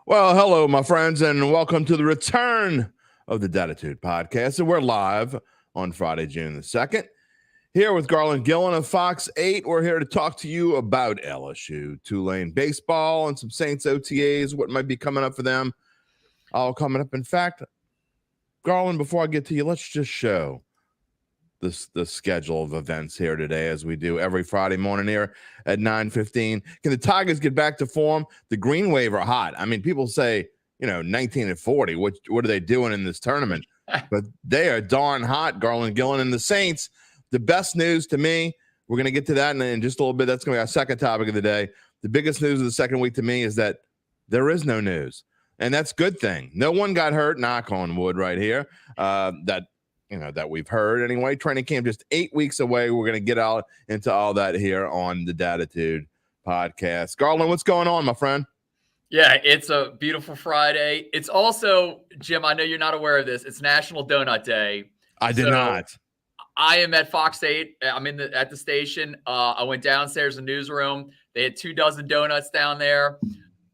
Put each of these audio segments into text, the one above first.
Well, hello, my friends, and welcome to the return of the Dattitude podcast. And we're live on Friday, June the 2nd. Here with Garland Gillen of Fox-8. We're here to talk to you about LSU, Tulane baseball, and some Saints OTAs, what might be coming up for them. All coming up. In fact, Garland, before I get to you, let's just show the schedule of events here today, as we do every Friday morning here at 9:15. Can the Tigers get back to form? The Green Wave are hot. I mean, people say, 19-40. What are they doing in this tournament? But they are darn hot, Garland Gillen. And the Saints, the best news to me, we're going to get to that in just a little bit. That's going to be our second topic of the day. The biggest news of the second week to me is that there is no news. And that's a good thing. No one got hurt, knock on wood right here, that we've heard anyway. Training camp just 8 weeks away. We're going to get out into all that here on the Dattitude podcast. Garland, what's going on, my friend? Yeah, it's a beautiful Friday. It's also, Jim, I know you're not aware of this. It's National Donut Day. I did not. I am at Fox-8. I'm at the station. I went downstairs in the newsroom. They had 24 donuts down there.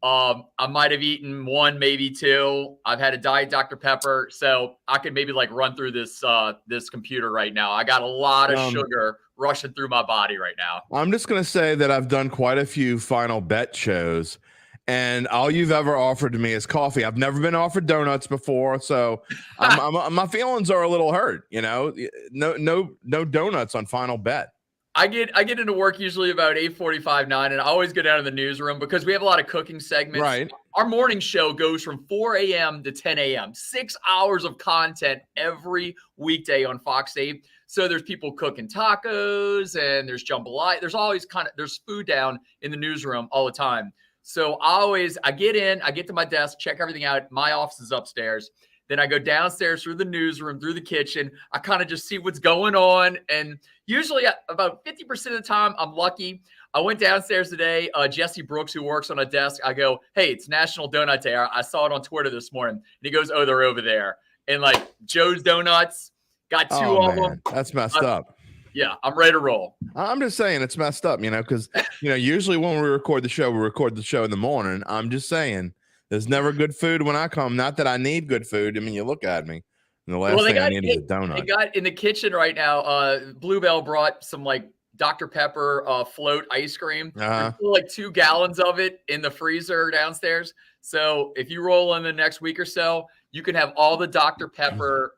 I might have eaten one, maybe two. I've had a Diet Dr. Pepper, so I could maybe run through this computer right now. I got a lot of sugar rushing through my body right now. I'm just going to say that I've done quite a few final bet shows, and all you've ever offered to me is coffee. I've never been offered donuts before, so my feelings are a little hurt. No donuts on final bet. I get into work usually about 8:45, 9, and I always go down to the newsroom because we have a lot of cooking segments. Right. Our morning show goes from 4 a.m. to 10 a.m., 6 hours of content every weekday on Fox-8. So there's people cooking tacos and there's jambalaya. There's always there's food down in the newsroom all the time. So I get to my desk, check everything out. My office is upstairs. Then I go downstairs through the newsroom, through the kitchen. I kind of just see what's going on. And usually about 50% of the time, I'm lucky. I went downstairs today. Jesse Brooks, who works on a desk, I go, hey, it's National Donut Day. I saw it on Twitter this morning. And he goes, oh, they're over there. And Joe's Donuts, got two of them. That's messed up. Yeah, I'm ready to roll. I'm just saying it's messed up, because, usually when we record the show in the morning. I'm just saying. There's never good food when I come. Not that I need good food. I mean, you look at me, and the last thing I need is a donut. They got in the kitchen right now. Bluebell brought some Dr. Pepper float ice cream. There's still 2 gallons of it in the freezer downstairs. So if you roll in the next week or so, you can have all the Dr. Pepper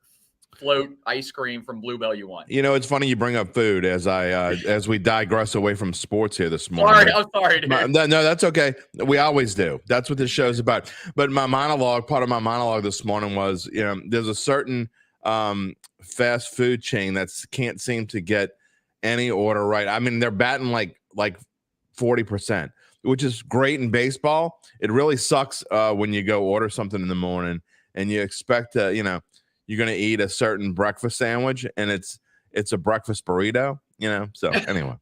float ice cream from Bluebell you want. It's funny you bring up food as we digress away from sports here this morning. I'm sorry, dude. No, that's okay. We always do. That's what this show's about. But part of my monologue this morning was, there's a certain fast food chain that can't seem to get any order right. I mean, they're batting like 40%, which is great in baseball. It really sucks when you go order something in the morning and you expect to, you're going to eat a certain breakfast sandwich and it's a breakfast burrito, So anyway,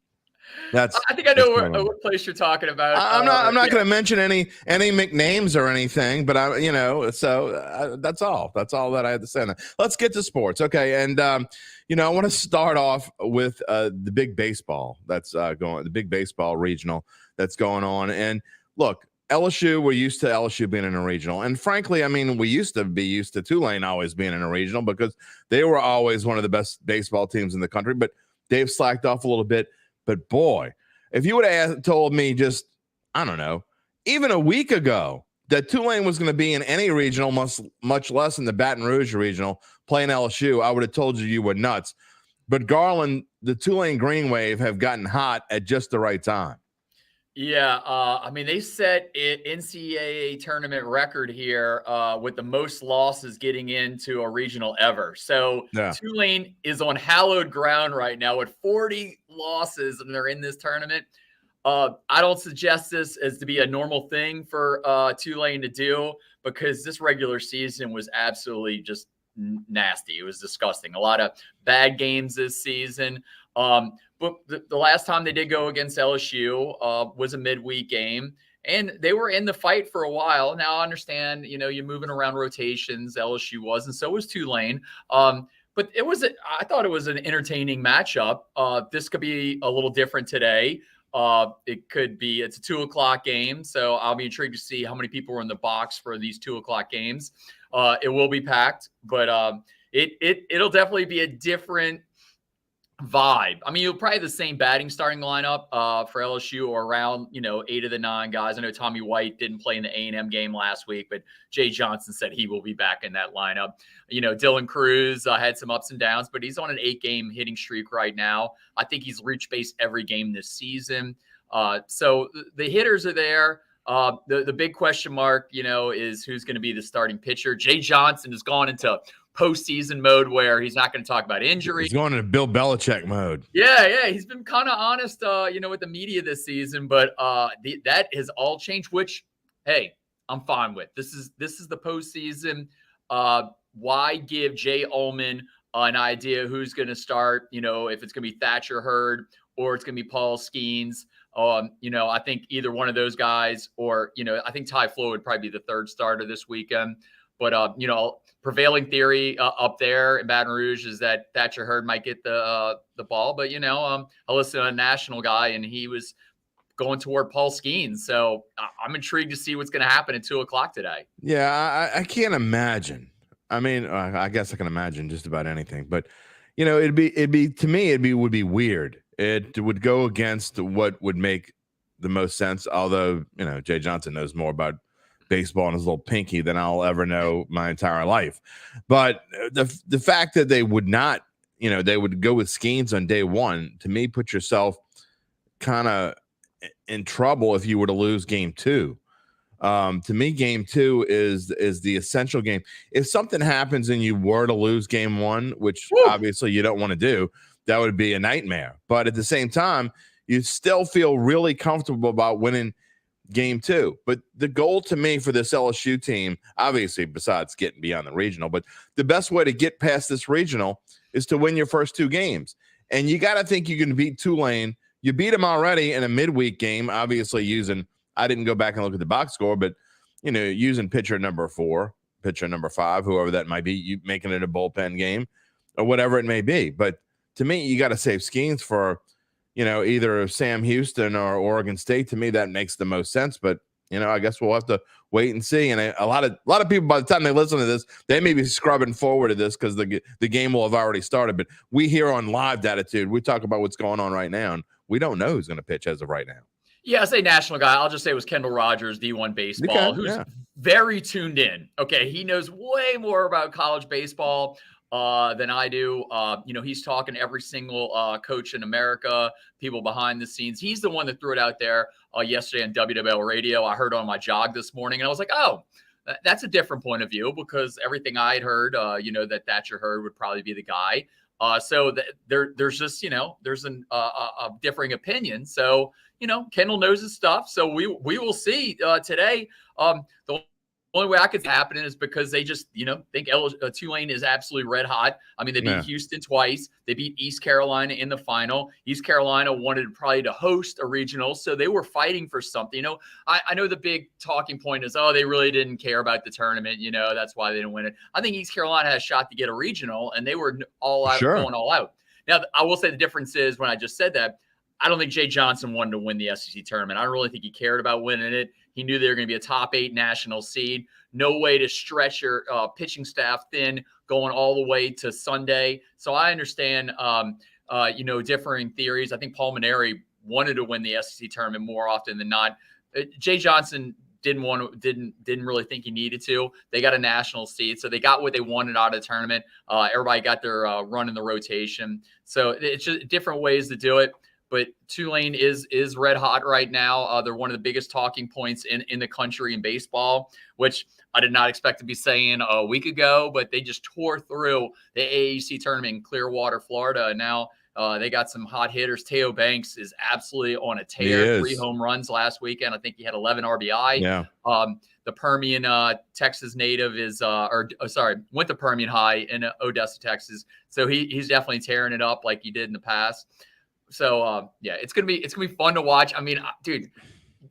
I think I know what place you're talking about. I'm not going to mention any McNames or anything, but that's all that I had to say on that. Let's get to sports. Okay. And, I want to start off with the big baseball the big baseball regional that's going on. And look, LSU, we're used to LSU being in a regional. And frankly, I mean, we used to be used to Tulane always being in a regional because they were always one of the best baseball teams in the country, but they've slacked off a little bit. But boy, if you would have told me just, I don't know, even a week ago that Tulane was going to be in any regional, much less in the Baton Rouge regional, playing LSU, I would have told you were nuts. But Garland, the Tulane Green Wave have gotten hot at just the right time. Yeah, I mean, they set an NCAA tournament record here with the most losses getting into a regional ever. So Tulane is on hallowed ground right now with 40 losses, and they're in this tournament. I don't suggest this as to be a normal thing for Tulane to do because this regular season was absolutely just nasty. It was disgusting. A lot of bad games this season. But the last time they did go against LSU was a midweek game, and they were in the fight for a while. Now I understand, you're moving around rotations. LSU was, and so was Tulane. But I thought it was an entertaining matchup. This could be a little different today. It's a 2:00 game. So I'll be intrigued to see how many people are in the box for these 2:00 games. It will be packed, but it'll definitely be a different vibe. I mean, you'll probably have the same batting starting lineup for LSU, or around 8 of the 9 guys. I know Tommy White didn't play in the A&M game last week, but Jay Johnson said he will be back in that lineup. Dylan Cruz had some ups and downs, but he's on an 8-game hitting streak right now. I think he's reached base every game this season. So the hitters are there. The big question mark, is who's going to be the starting pitcher. Jay Johnson has gone into postseason mode where he's not going to talk about injury. He's going into Bill Belichick mode. Yeah. He's been kind of honest, with the media this season, but that has all changed, which, hey, I'm fine with. This is the postseason. Why give Jay Ullman an idea who's going to start, if it's going to be Thatcher Hurd or it's going to be Paul Skeens. I think either one of those guys, or, I think Ty Flo would probably be the third starter this weekend. But, prevailing theory up there in Baton Rouge is that Thatcher Hurd might get the ball. But, I listened to a national guy, and he was going toward Paul Skeens. So I'm intrigued to see what's going to happen at 2:00 today. Yeah, I can't imagine. I mean, I guess I can imagine just about anything. But, it'd be to me, it would be weird. It would go against what would make the most sense. Although, Jay Johnson knows more about baseball and his little pinky than I'll ever know my entire life. But the fact that they would not, they would go with Skeens on day one, to me, put yourself kind of in trouble if you were to lose game 2. To me, game 2 is the essential game. If something happens and you were to lose game 1, which obviously you don't want to do, that would be a nightmare. But at the same time, you still feel really comfortable about winning game 2. But the goal to me for this LSU team, obviously, besides getting beyond the regional, but the best way to get past this regional is to win your first 2 games. And you got to think you can beat Tulane. You beat them already in a midweek game, obviously using, I didn't go back and look at the box score, but, using pitcher number 4, pitcher number 5, whoever that might be, you making it a bullpen game or whatever it may be. But to me, you got to save Skeens for, either Sam Houston or Oregon State. To me, that makes the most sense. But, I guess we'll have to wait and see. And a lot of people, by the time they listen to this, they may be scrubbing forward to this because the game will have already started. But we here on Live Dattitude, we talk about what's going on right now, and we don't know who's going to pitch as of right now. Yeah, I say national guy. I'll just say it was Kendall Rogers, D1 baseball, who's very tuned in. Okay, he knows way more about college baseball than I do. He's talking to every single coach in America, people behind the scenes. He's the one that threw it out there yesterday on WWL radio. I heard on my jog this morning, and I was like, oh, that's a different point of view, because everything I had heard, that Thatcher Hurd would probably be the guy. So there's just, there's a differing opinion. So, Kendall knows his stuff. So we will see today. The only way I could see happening is because they just, think Tulane is absolutely red hot. I mean, they beat Houston twice. They beat East Carolina in the final. East Carolina wanted probably to host a regional, so they were fighting for something. I know the big talking point is, they really didn't care about the tournament. That's why they didn't win it. I think East Carolina had a shot to get a regional, and they were all out, going all out. Now, I will say the difference is, when I just said that, I don't think Jay Johnson wanted to win the SEC tournament. I don't really think he cared about winning it. He knew they were going to be a top 8 national seed. No way to stretch your pitching staff thin going all the way to Sunday. So I understand, differing theories. I think Paul Maneri wanted to win the SEC tournament more often than not. Jay Johnson didn't really think he needed to. They got a national seed, so they got what they wanted out of the tournament. Everybody got their run in the rotation. So it's just different ways to do it. But Tulane is red hot right now. They're one of the biggest talking points in the country in baseball, which I did not expect to be saying a week ago. But they just tore through the AAC tournament in Clearwater, Florida. And now they got some hot hitters. Teo Banks is absolutely on a tear. 3 home runs last weekend. I think he had 11 RBI. Yeah. The Permian, Texas native went to Permian High in Odessa, Texas. So he's definitely tearing it up like he did in the past. So, it's going to be fun to watch. I mean, dude,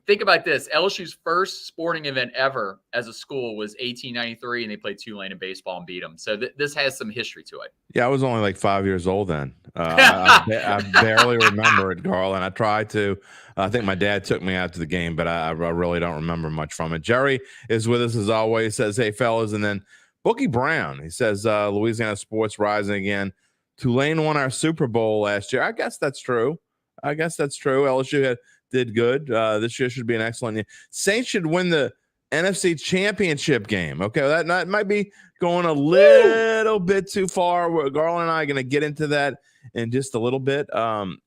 think about this. LSU's first sporting event ever as a school was 1893, and they played Tulane in baseball and beat them. So this has some history to it. Yeah, I was only like 5 years old then. I barely remember it, Garland. I tried to. I think my dad took me out to the game, but I really don't remember much from it. Jerry is with us as always. Says, "Hey fellas," and then Bookie Brown. He says, "Louisiana sports rising again. Tulane won our Super Bowl last year." I guess that's true. LSU did good. This year should be an excellent year. Saints should win the NFC Championship game. Okay, that might be going a little bit too far. Garland and I are going to get into that in just a little bit. I'm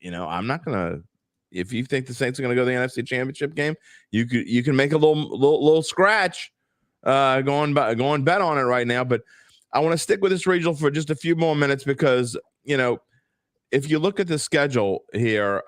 not going to. If you think the Saints are going to go to the NFC Championship game, you can make a little scratch going bet on it right now. But I want to stick with this regional for just a few more minutes because if you look at the schedule here,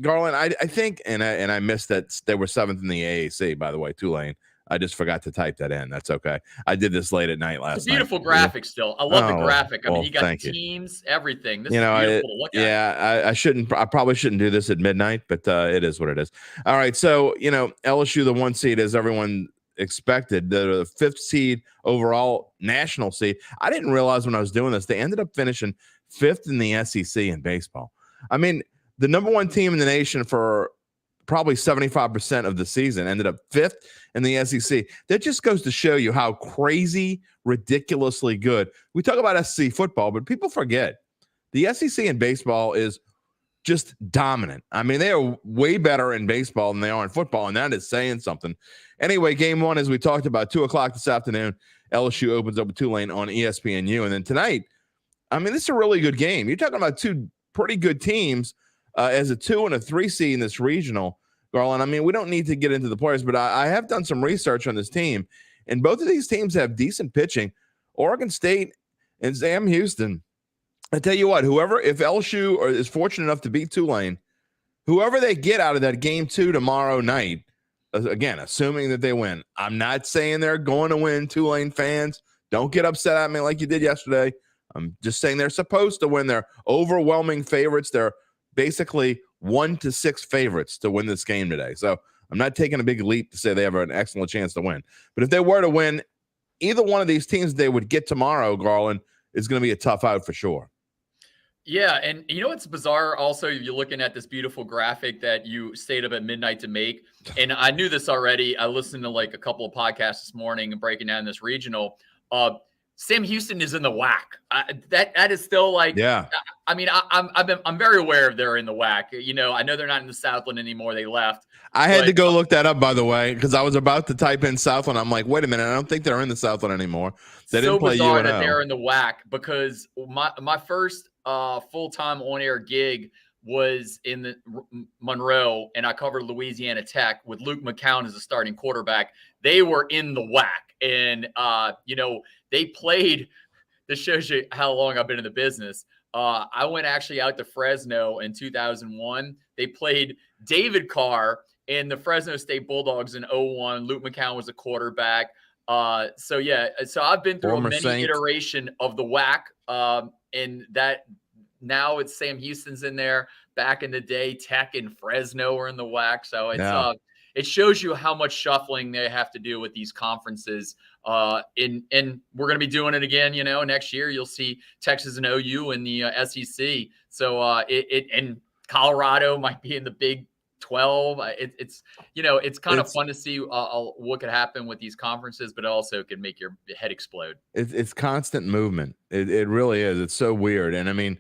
Garland, I think, and I missed that they were 7th in the AAC, by the way, Tulane. I just forgot to type that in. That's okay. I did this late at night last night. It's a beautiful graphic still. I love the graphic. I mean, you got the teams, everything. This is beautiful to look at. Yeah, I probably shouldn't do this at midnight, but it is what it is. All right, so, LSU, the 1 seed, as everyone expected, the 5th seed overall national seed. I didn't realize when I was doing this, they ended up finishing 5th in the SEC in baseball. I mean, the number 1 team in the nation for probably 75% of the season ended up 5th in the SEC. That just goes to show you how crazy, ridiculously good. We talk about SEC football, but people forget the SEC in baseball is just dominant. I mean, they are way better in baseball than they are in football, and that is saying something. Anyway, game 1, as we talked about, 2:00 this afternoon, LSU opens up with Tulane on ESPNU. And then tonight, I mean, this is a really good game. You're talking about 2 pretty good teams as a 2 and a 3 seed in this regional, Garland. I mean, we don't need to get into the players, but I have done some research on this team, and both of these teams have decent pitching. Oregon State and Sam Houston. I tell you what, if LSU is fortunate enough to beat Tulane, whoever they get out of that game 2 tomorrow night, again, assuming that they win, I'm not saying they're going to win. Tulane fans, don't get upset at me like you did yesterday. I'm just saying they're supposed to win. They're overwhelming favorites. They're basically 1-6 favorites to win this game today. So I'm not taking a big leap to say they have an excellent chance to win. But if they were to win, either one of these teams they would get tomorrow, Garland, is going to be a tough out for sure. Yeah, and what's bizarre also, you're looking at this beautiful graphic that you stayed up at midnight to make. And I knew this already. I listened to like a couple of podcasts this morning and breaking down this regional. Sam Houston is in the WAC. That is still like, yeah. I mean, I'm very aware they're in the WAC. I know they're not in the Southland anymore. They left. I had to go look that up, by the way, because I was about to type in Southland. I'm like, wait a minute, I don't think they're in the Southland anymore. They didn't play bizarre UNO. That they're in the WAC because my first full-time on-air gig was in the Monroe, and I covered Louisiana Tech with Luke McCown as a starting quarterback. They were in the WAC, and they played. This shows you how long I've been in the business. I went actually out to Fresno in 2001. They played David Carr and the Fresno State Bulldogs in 2001. Luke McCown was a quarterback. So I've been through many iteration of the WAC, and that now it's Sam Houston's in there. Back in the day, Tech and Fresno were in the WAC. So it shows you how much shuffling they have to do with these conferences. And we're going to be doing it again, next year. You'll see Texas and OU in the SEC. So and Colorado might be in the Big 12. It's kind of fun to see what could happen with these conferences, but also could make your head explode. It's constant movement. It really is. It's so weird. And I mean,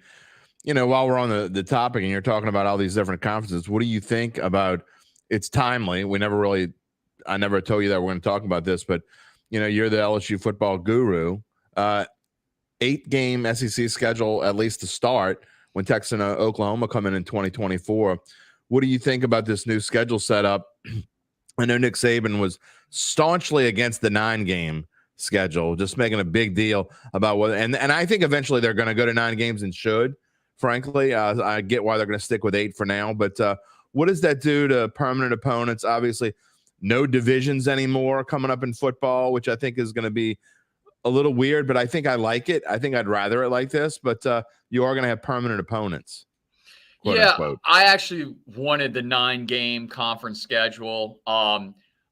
while we're on the topic and you're talking about all these different conferences, what do you think about? It's timely. I never told you that we're going to talk about this, but you're the LSU football guru. 8-game SEC schedule, at least to start, when Texas and Oklahoma come in 2024. What do you think about this new schedule setup? I know Nick Saban was staunchly against the 9-game schedule, just making a big deal about whether, and I think eventually they're going to go to 9 games and should, frankly. I get why they're going to stick with 8 for now, but what does that do to permanent opponents? Obviously, no divisions anymore coming up in football, which I think is going to be a little weird, but I think I like it. I think I'd rather it like this, but you are going to have permanent opponents. quote Yeah, unquote. I actually wanted the 9-game conference schedule.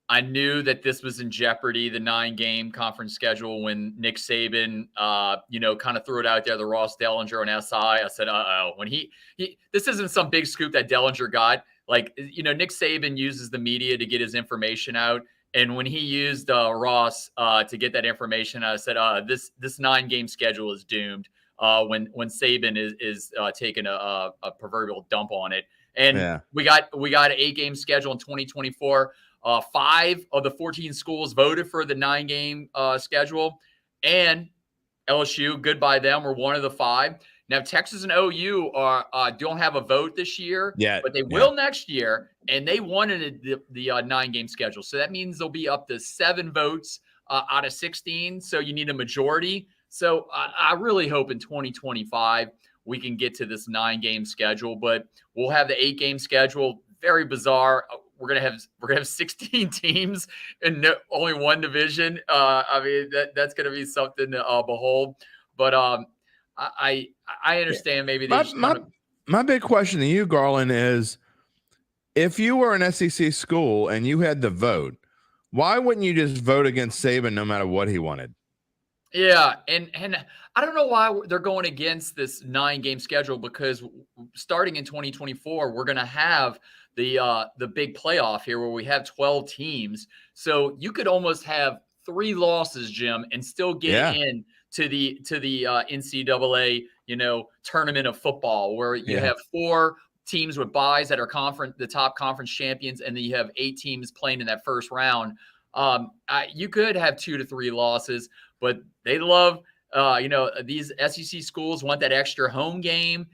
I knew that this was in jeopardy, the 9-game conference schedule, when Nick Saban, kind of threw it out there, the Ross Dellinger on SI. I said, when he this isn't some big scoop that Dellinger got. Like, Nick Saban uses the media to get his information out. And when he used Ross to get that information, I said, this 9-game schedule is doomed. When Saban is taking a proverbial dump on it. And we got an 8-game schedule in 2024. 5 of the 14 schools voted for the 9-game schedule, and LSU, good by them, were one of the 5. Now, Texas and OU don't have a vote this year, but they will next year, and they wanted the 9-game schedule. So that means they'll be up to 7 votes out of 16, so you need a majority. So I really hope in 2025 we can get to this 9-game schedule, but we'll have the 8-game schedule. Very bizarre. We're gonna have 16 teams in only one division. I mean, that's gonna be something to behold. But I understand maybe my big question to you, Garland, is if you were an SEC school and you had the vote, why wouldn't you just vote against Saban no matter what he wanted? Yeah, and I don't know why they're going against this 9-game schedule, because starting in 2024, we're going to have the big playoff here where we have 12 teams. So you could almost have 3 losses, Jim, and still get in to the NCAA, tournament of football, where you have 4 teams with byes that are the top conference champions, and then you have 8 teams playing in that first round. You could have 2 to 3 losses, but they love, these SEC schools want that extra home game.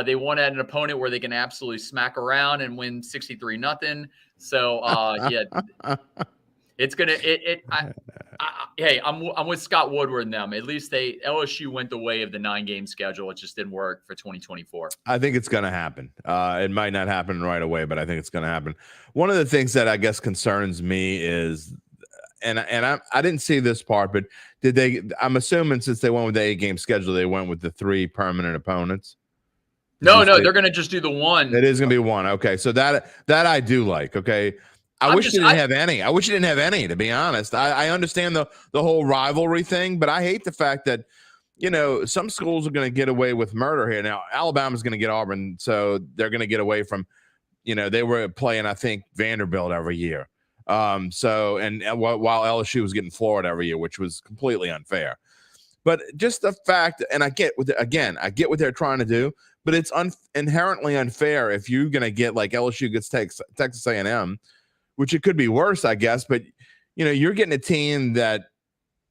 They want an opponent where they can absolutely smack around and win 63-0. So, it's gonna. Hey, I'm with Scott Woodward and them. At least LSU went the way of the 9-game schedule. It just didn't work for 2024. I think it's going to happen. It might not happen right away, but I think it's going to happen. One of the things that I guess concerns me is, and I didn't see this part, but I'm assuming since they went with the 8-game schedule, they went with the 3 permanent opponents. No, they're going to just do the 1. It is going to be 1. Okay, so that I do like. Okay, I wish you didn't have any. I wish you didn't have any, to be honest. I understand the whole rivalry thing, but I hate the fact that some schools are going to get away with murder here. Now Alabama's going to get Auburn, so they're going to get away from. They were playing, I think, Vanderbilt every year. While LSU was getting Florida every year, which was completely unfair. But just the fact, and I get what they're trying to do, but it's inherently unfair if you're going to get like LSU gets Texas A&M, which it could be worse, I guess. But you're getting a team that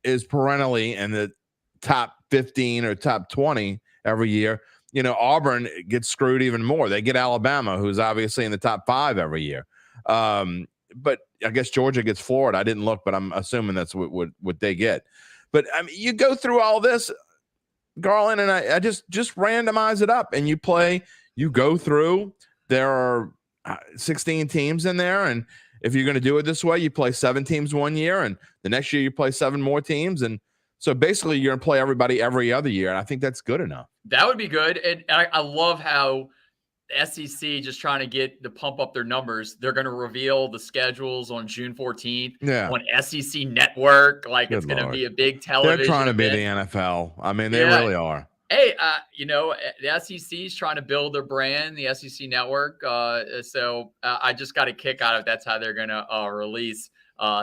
is perennially in the top 15 or top 20 every year. Auburn gets screwed even more. They get Alabama, who's obviously in the top 5 every year. But I guess Georgia gets Florida. I didn't look, but I'm assuming that's what they get. But I mean, you go through all this, Garland, and I just randomize it up, and you go through. There are 16 teams in there, and if you're going to do it this way, you play 7 teams one year, and the next year you play 7 more teams, and so basically you're going to play everybody every other year, and I think that's good enough. That would be good, and I love how SEC just trying to pump up their numbers. They're going to reveal the schedules on June 14th on SEC Network. Like, it's going to be a big television. They're trying to be the NFL. I mean, they really are. Hey, the SEC is trying to build their brand, the SEC Network. So I just got a kick out of it. That's how they're going to release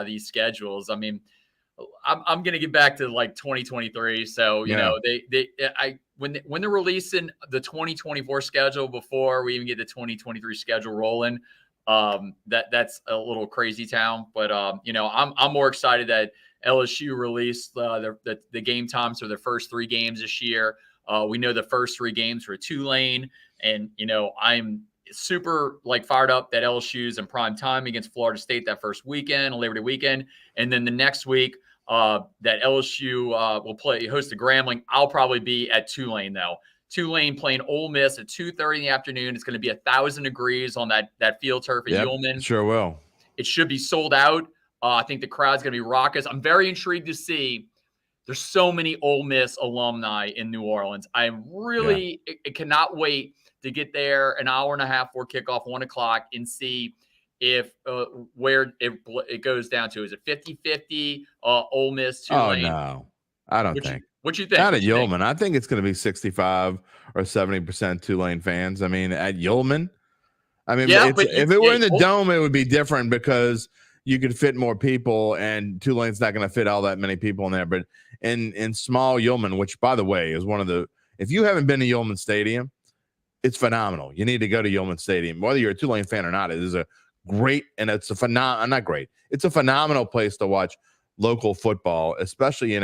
these schedules. I mean, I'm going to get back to like 2023. So, when they're releasing the 2024 schedule before we even get the 2023 schedule rolling, that's a little crazy town. But I'm more excited that LSU released the game times for their first 3 games this year. We know the first 3 games for Tulane, and I'm super like fired up that LSU's in prime time against Florida State that first weekend, Labor Day weekend, and then the next week that LSU will host the Grambling. I'll probably be at Tulane though. Tulane playing Ole Miss at 2:30 in the afternoon. It's going to be 1,000 degrees on that field turf at Ullman. Sure will. It should be sold out. I think the crowd's going to be raucous. I'm very intrigued to see. There's so many Ole Miss alumni in New Orleans. I really cannot wait to get there an hour and a half before kickoff, 1 o'clock, and see if where it goes down to. Is it 50-50, Ole Miss, Tulane? Oh, no. I don't think. What you think? Not at Yulman. I think it's going to be 65 or 70% Tulane fans. I mean, at Yulman, I mean, if it were in the Dome, it would be different because you could fit more people, and Tulane's not going to fit all that many people in there. But in small Yulman, which, by the way, is one of the – if you haven't been to Yulman Stadium, it's phenomenal. You need to go to Yulman Stadium. Whether you're a Tulane fan or not, it is a great – and it's a not great. It's a phenomenal place to watch local football, especially,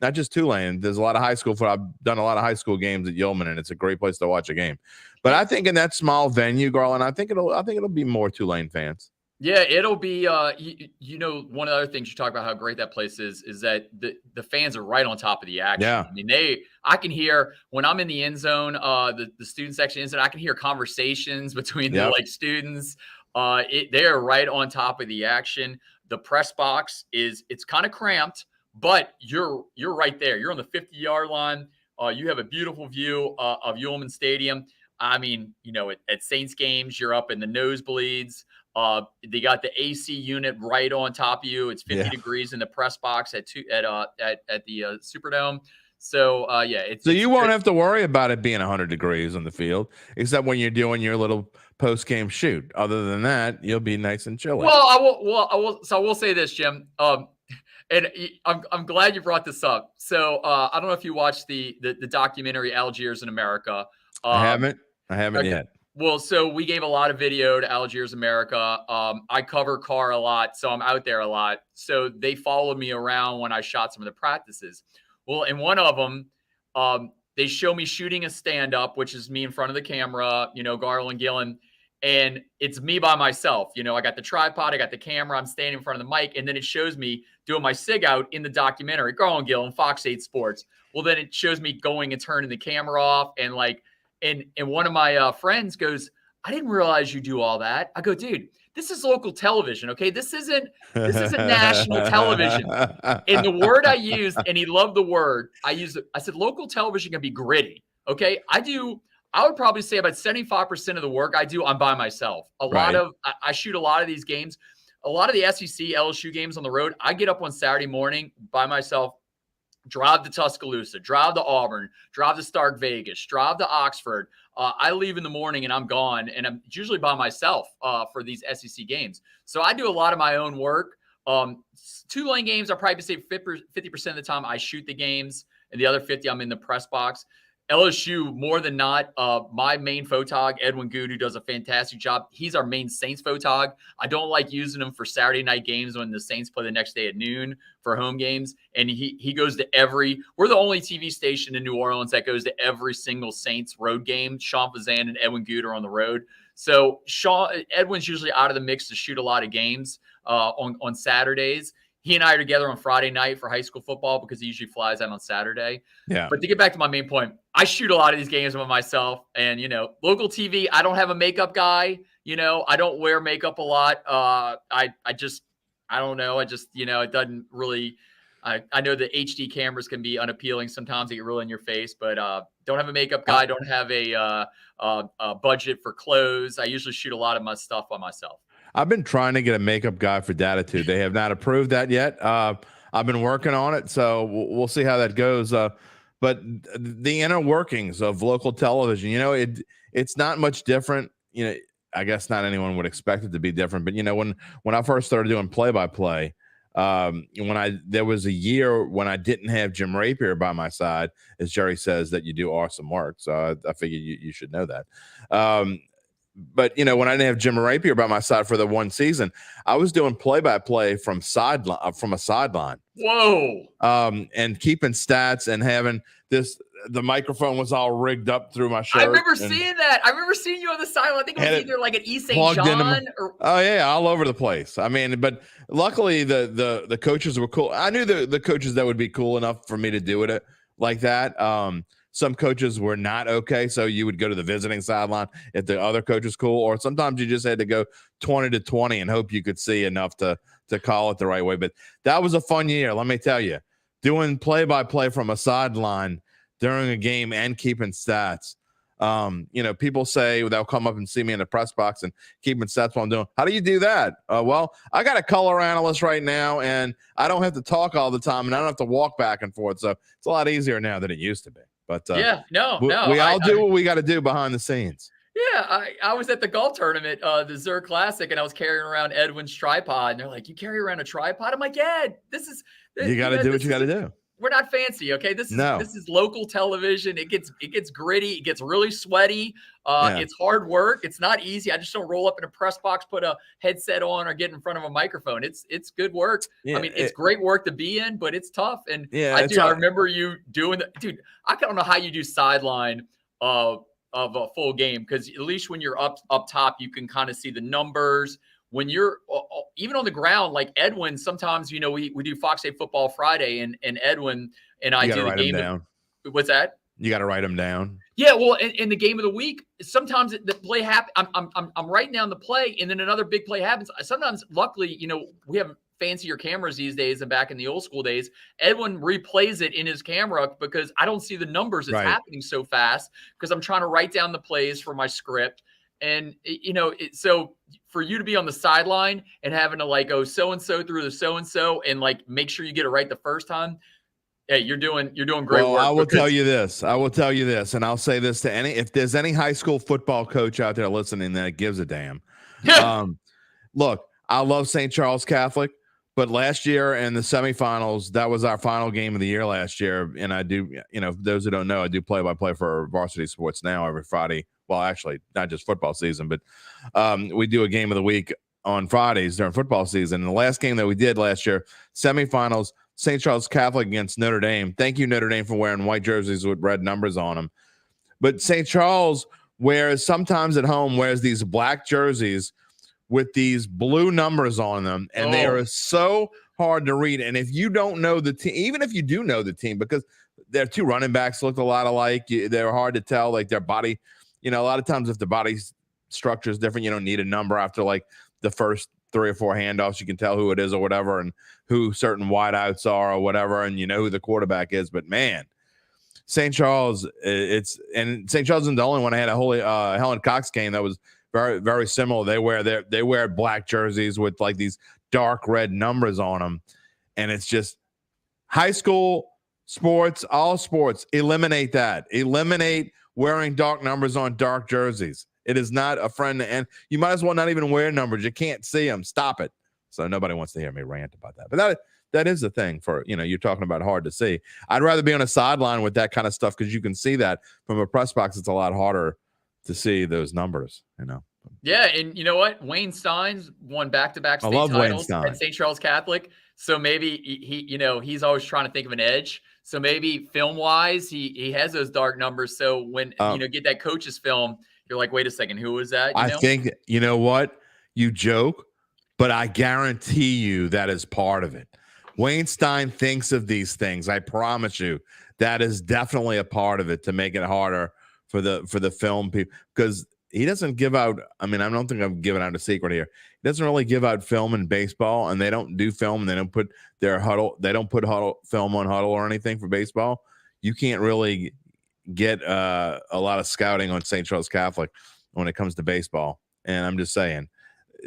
not just Tulane. There's a lot of high school football. I've done a lot of high school games at Yulman, and it's a great place to watch a game. But I think in that small venue, Garland, I think it'll be more Tulane fans. Yeah, it'll be. One of the other things you talk about how great that place is that the fans are right on top of the action. Yeah. I mean, I can hear when I'm in the end zone, the student section end zone, I can hear conversations between the students. They are right on top of the action. The press box it's kind of cramped. But you're right there. You're on the 50-yard line. You have a beautiful view of Yulman Stadium. I mean, at Saints games, you're up in the nosebleeds. They got the AC unit right on top of you. It's 50 degrees in the press box at the Superdome. So so you won't have to worry about it being 100 degrees on the field, except when you're doing your little post-game shoot. Other than that, you'll be nice and chilly. Well, I will. So I will say this, Jim. And I'm glad you brought this up. So I don't know if you watched the documentary Algiers in America. I haven't yet. Well, so we gave a lot of video to Algiers America. I cover Carr a lot, so I'm out there a lot. So they followed me around when I shot some of the practices. Well, in one of them, they show me shooting a stand-up, which is me in front of the camera, Garland Gillen. And it's me by myself. I got the tripod, I got the camera, I'm standing in front of the mic, and then it shows me doing my SIG out in the documentary, Garland Gillen, Fox-8 Sports. Well, then it shows me going and turning the camera off, and one of my friends goes, "I didn't realize you do all that." I go, "Dude, this is local television, okay? This isn't national television." And the word I used, and he loved the word, I said, local television can be gritty, okay? I would probably say about 75% of the work I do, I'm by myself. I shoot a lot of these games. A lot of the SEC, LSU games on the road, I get up on Saturday morning by myself, drive to Tuscaloosa, drive to Auburn, drive to Stark Vegas, drive to Oxford. I leave in the morning and I'm gone, and I'm usually by myself for these SEC games. So I do a lot of my own work. Tulane games, I'll probably say 50% of the time I shoot the games, and the other 50 I'm in the press box. LSU, more than not, my main photog, Edwin Good, who does a fantastic job. He's our main Saints photog. I don't like using him for Saturday night games when the Saints play the next day at noon for home games. And he goes to we're the only TV station in New Orleans that goes to every single Saints road game. Sean Fazan and Edwin Good are on the road. So Edwin's usually out of the mix to shoot a lot of games on Saturdays. He and I are together on Friday night for high school football because he usually flies out on Saturday. Yeah. But to get back to my main point, I shoot a lot of these games by myself. And, local TV, I don't have a makeup guy. I don't wear makeup a lot. I don't know. It doesn't really – I know the HD cameras can be unappealing sometimes. They get really in your face. But don't have a makeup guy. Don't have a budget for clothes. I usually shoot a lot of my stuff by myself. I've been trying to get a makeup guy for Dattitude. They have not approved that yet. I've been working on it, so we'll see how that goes. But the inner workings of local television, it's not much different. I guess not anyone would expect it to be different. But when I first started doing play-by-play, there was a year when I didn't have Jim Rapier by my side, as Jerry says that you do awesome work. So I figured you should know that. But, when I didn't have Jim Rapier by my side for the one season, I was doing play-by-play from a sideline. Whoa. And keeping stats and having the microphone was all rigged up through my shirt. I remember seeing that. I remember seeing you on the sideline. I think it was either like at East St. John. Oh, yeah, all over the place. I mean, but luckily the coaches were cool. I knew the coaches that would be cool enough for me to do it like that. Some coaches were not okay, so you would go to the visiting sideline if the other coach was cool, or sometimes you just had to go 20-20 and hope you could see enough to call it the right way. But that was a fun year, let me tell you. Doing play-by-play from a sideline during a game and keeping stats. People say they'll come up and see me in the press box and keep in stats while I'm doing. How do you do that? Well, I got a color analyst right now, and I don't have to talk all the time, and I don't have to walk back and forth. So it's a lot easier now than it used to be. But we all do what we got to do behind the scenes. Yeah, I was at the golf tournament, the Zurich Classic, and I was carrying around Edwin's tripod, and they're like, "You carry around a tripod?" I'm like, "Yeah, you got to do what you got to do." We're not fancy, okay? This is local television. It gets gritty. It gets really sweaty. It's hard work. It's not easy. I just don't roll up in a press box, put a headset on, or get in front of a microphone. It's good work. Yeah, I mean, it's great work to be in, but it's tough. And I remember you doing dude. I don't know how you do sideline of a full game, because at least when you're up top, you can kind of see the numbers. When you're even on the ground, like Edwin, sometimes, we do Fox-8 Football Friday, and Edwin and I do the game. What's that? You got to write them down. Yeah, well, in the game of the week, sometimes the play happens. I'm writing down the play, and then another big play happens. Sometimes, luckily, we have fancier cameras these days than back in the old school days. Edwin replays it in his camera because I don't see the numbers. It's happening so fast because I'm trying to write down the plays for my script. And, so for you to be on the sideline and having to go so-and-so through the so-and-so and make sure you get it right the first time. Hey, you're doing great work. I will tell you this, and I'll say this to if there's any high school football coach out there listening that gives a damn. Look, I love St. Charles Catholic, but last year in the semifinals, that was our final game of the year last year. And I do, those who don't know, I do play-by-play for Varsity Sports Now every Friday. Well, actually, not just football season, but we do a game of the week on Fridays during football season. And the last game that we did last year, semifinals, St. Charles Catholic against Notre Dame. Thank you, Notre Dame, for wearing white jerseys with red numbers on them. But St. Charles sometimes at home wears these black jerseys with these blue numbers on them, and they are so hard to read. And if you don't know the team, even if you do know the team, because their two running backs look a lot alike, they're hard to tell, their body. A lot of times if the body structure is different, you don't need a number after the first 3 or 4 handoffs. You can tell who it is or whatever, and who certain wideouts are or whatever, and who the quarterback is. But man, St. Charles, St. Charles isn't the only one. I had a holy Helen Cox game that was very, very similar. They wear black jerseys with these dark red numbers on them, and it's just high school sports, all sports. Eliminate that. Eliminate wearing dark numbers on dark jerseys. It is not a friend, and you might as well not even wear numbers. You can't see them. Stop it. So nobody wants to hear me rant about that. But that is the thing for, you're talking about hard to see. I'd rather be on a sideline with that kind of stuff because you can see that from a press box. It's a lot harder to see those numbers, Yeah, and you know what? Wayne Stein's won back-to-back state titles at St. Charles Catholic. So maybe he's always trying to think of an edge. So maybe film-wise, he has those dark numbers. So when get that coach's film, you're like, wait a second, who was that? I think what, you joke, but I guarantee you that is part of it. Wayne Stein thinks of these things. I promise you, that is definitely a part of it to make it harder for the film people, because he doesn't give out. I mean, I don't think I'm giving out a secret here. He doesn't really give out film in baseball, and they don't do film. And they don't put their huddle. They don't put film on huddle or anything for baseball. You can't really get a lot of scouting on St. Charles Catholic when it comes to baseball. And I'm just saying.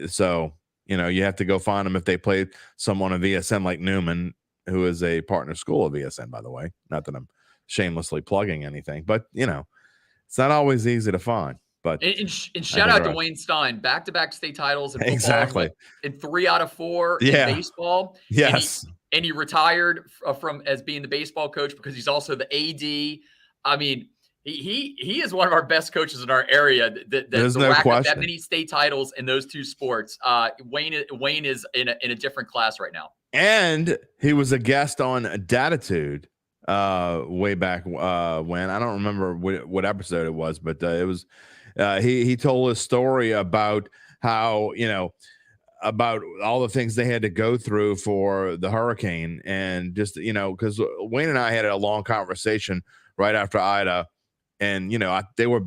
So you have to go find them if they play someone at VSN like Newman, who is a partner school of VSN, by the way. Not that I'm shamelessly plugging anything, but it's not always easy to find. But and shout out to Wayne Stein, back-to-back state titles in football, exactly, in 3 out of 4 in baseball. Yes, and he retired from as being the baseball coach because he's also the AD. I mean, he is one of our best coaches in our area. There's no question. That many state titles in those 2 sports. Wayne is in a different class right now. And he was a guest on Dattitude way back when. I don't remember what episode it was, but it was. He told a story about how, about all the things they had to go through for the hurricane, and just, because Wayne and I had a long conversation right after Ida, and, they were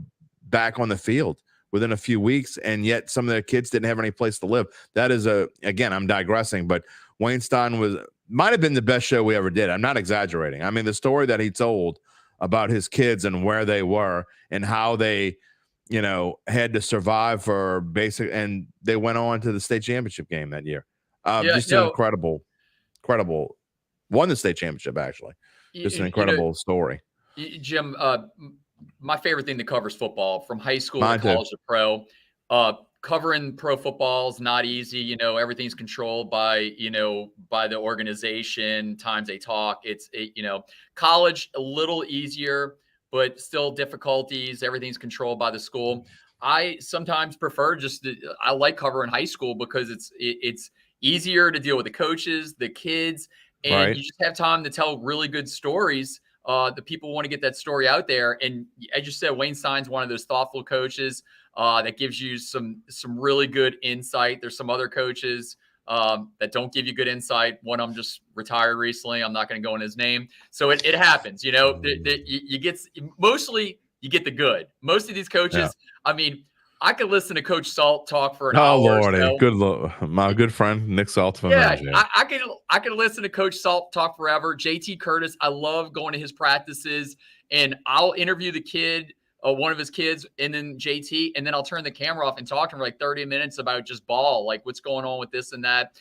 back on the field within a few weeks, and yet some of their kids didn't have any place to live. That is again, I'm digressing, but Wayne Stein might have been the best show we ever did. I'm not exaggerating. I mean, the story that he told about his kids and where they were and how they, had to survive for basic, and they went on to the state championship game that year. Just an incredible, won the state championship, actually. Just an incredible story. Jim, my favorite thing to cover is football, from high school to college to pro. Covering pro football is not easy. Everything's controlled by the organization, times they talk. It's college a little easier, but still difficulties. Everything's controlled by the school. I sometimes prefer I like covering high school because it's easier to deal with the coaches, the kids, and you just have time to tell really good stories. The people want to get that story out there. And as you said, Wayne Stein's one of those thoughtful coaches that gives you some really good insight. There's some other coaches that don't give you good insight. One of them just retired recently. I'm not going to go in his name. So it happens, you get the good. Most of these coaches, I mean, I could listen to Coach Salt talk for an hour. Oh, Lordy. My good friend, Nick Salt. I could listen to Coach Salt talk forever. JT Curtis, I love going to his practices, and I'll interview the kid, one of his kids, and then JT, and then I'll turn the camera off and talk to him for like 30 minutes about just ball, like what's going on with this and that.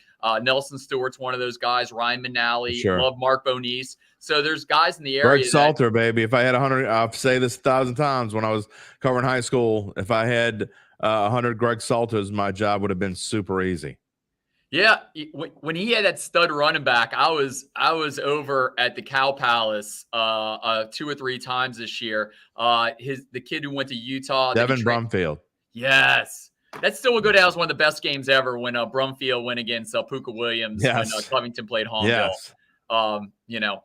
Nelson Stewart's one of those guys. Ryan McNally, love Mark Bonise. So there's guys in the area. Greg Salter, baby. If I had 100, I'll say this 1,000 times when I was covering high school. If I had 100 Greg Salters, my job would have been super easy. Yeah, when he had that stud running back, I was over at the Cow Palace 2 or 3 times this year. The kid who went to Utah, Devin Brumfield. Yes, that still would go down as one of the best games ever when Brumfield went against Puka Williams when Covington played Honville. Yes.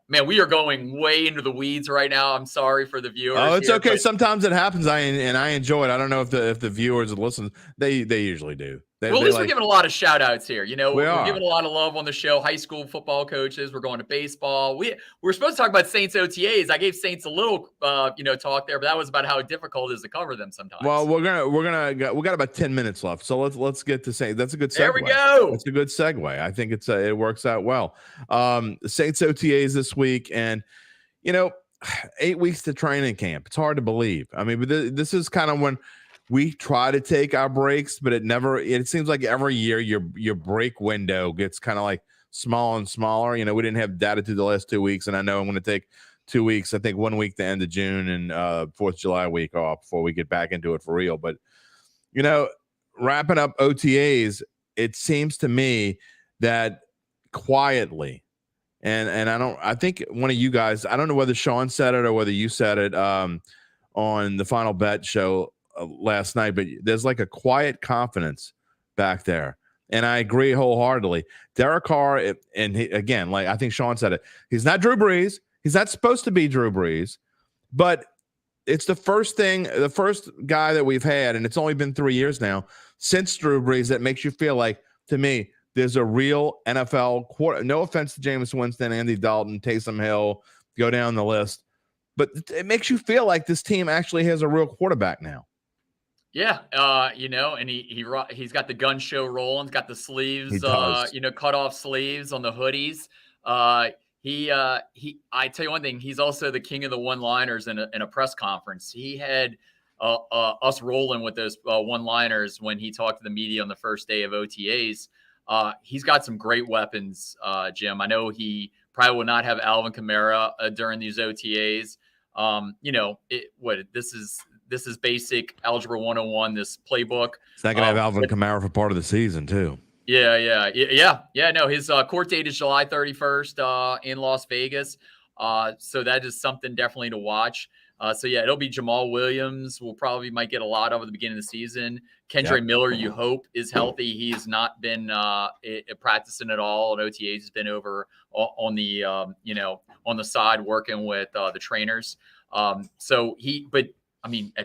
Man, we are going way into the weeds right now. I'm sorry for the viewers. Oh, it's okay. Sometimes it happens. I enjoy it. I don't know if the viewers listen. They usually do. At least we're giving a lot of shout outs here. We're giving a lot of love on the show. High school football coaches. We're going to baseball. We're supposed to talk about Saints OTAs. I gave Saints a little, talk there, but that was about how difficult it is to cover them sometimes. Well, we got about 10 minutes left. So let's get to Saints. That's a good segue. There we go. That's a good segue. I think it works out well. The Saints OTAs this week, and 8 weeks to training camp. It's hard to believe. I mean, but this is kind of when we try to take our breaks, but it seems like every year your break window gets kind of like smaller and smaller. We didn't have Dattitude the last 2 weeks, and I know I'm going to take 2 weeks. I think 1 week the end of June and 4th of July week off before we get back into it for real. But, wrapping up OTAs, it seems to me that quietly, and I think one of you guys, I don't know whether Sean said it or whether you said it on the Final Bet show last night, but there's like a quiet confidence back there, and I agree wholeheartedly. Derek Carr, again, like I think Sean said it, he's not Drew Brees. He's not supposed to be Drew Brees, but it's the first guy that we've had, and it's only been 3 years now since Drew Brees, that makes you feel like, to me, there's a real NFL quarter. No offense to Jameis Winston, Andy Dalton, Taysom Hill, go down the list, but it makes you feel like this team actually has a real quarterback now. Yeah, and he's got the gun show rolling. He's got the sleeves, cut off sleeves on the hoodies. I tell you one thing, he's also the king of the one-liners in a press conference. He had us rolling with those one-liners when he talked to the media on the first day of OTAs. He's got some great weapons, Jim. I know he probably will not have Alvin Kamara during these OTAs. This is basic algebra 101, this playbook. It's not going to have Alvin Kamara for part of the season, too. Yeah. No, his court date is July 31st in Las Vegas. So that is something definitely to watch. It'll be Jamal Williams. Might get a lot of at the beginning of the season. Kendre Miller, you hope, is healthy. He's not been practicing at all at OTAs. He's been over on the on the side working with the trainers. At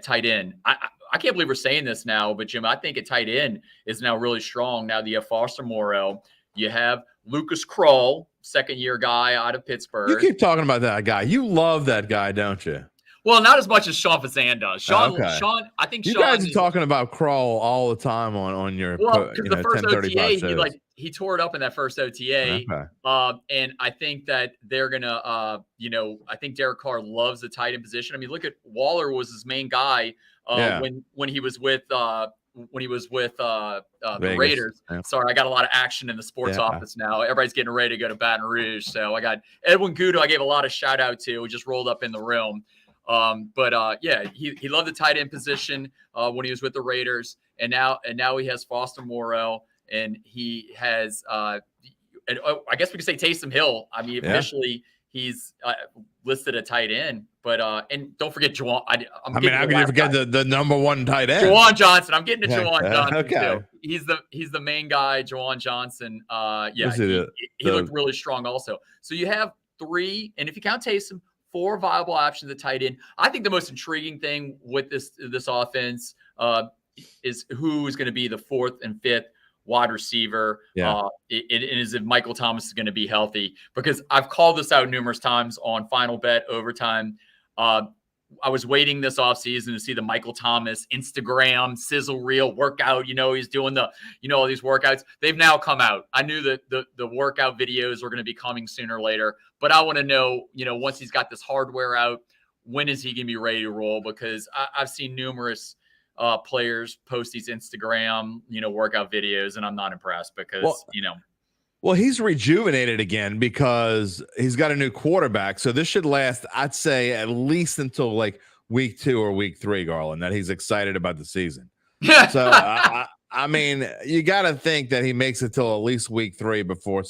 tight end, I can't believe we're saying this now, but Jim, I think at tight end is now really strong. Now that you have Foster Moreau, you have Lucas Krull, second-year guy out of Pittsburgh. You keep talking about that guy. You love that guy, don't you? Well, not as much as Sean Fazan does. Sean, I think you guys are talking about Krull all the time on your. Well, because the first OTA, he tore it up in that first OTA. Okay. And I think that they're gonna, I think Derek Carr loves the tight end position. I mean, look at Waller was his main guy when he was with the Raiders. Yeah. Sorry, I got a lot of action in the sports office now. Everybody's getting ready to go to Baton Rouge. So I got Edwin Gudo. I gave a lot of shout out to, who just rolled up in the room. He loved the tight end position when he was with the Raiders, and now he has Foster Moreau, and he has I guess we could say Taysom Hill. I mean, officially he's listed a tight end, but and don't forget Juwan. How can you forget the number one tight end, Juwan Johnson? I'm getting to Juwan Johnson okay. too. He's the main guy, Juwan Johnson. He looked really strong also. So you have 3, and if you count Taysom, 4 viable options at tight end. I think the most intriguing thing with this offense is who is going to be the 4th and 5th wide receiver. It is if Michael Thomas is going to be healthy, because I've called this out numerous times on Final Bet Overtime. I was waiting this offseason to see the Michael Thomas Instagram sizzle reel workout. He's doing all these workouts. They've now come out. I knew that the workout videos were going to be coming sooner or later, but I want to know, once he's got this hardware out, when is he going to be ready to roll? Because I've seen numerous players post these Instagram, workout videos, and I'm not impressed because, Well, he's rejuvenated again because he's got a new quarterback. So this should last, I'd say, at least until like week 2 or week 3, Garland, that he's excited about the season. So, I mean, you got to think that he makes it till at least week 3 before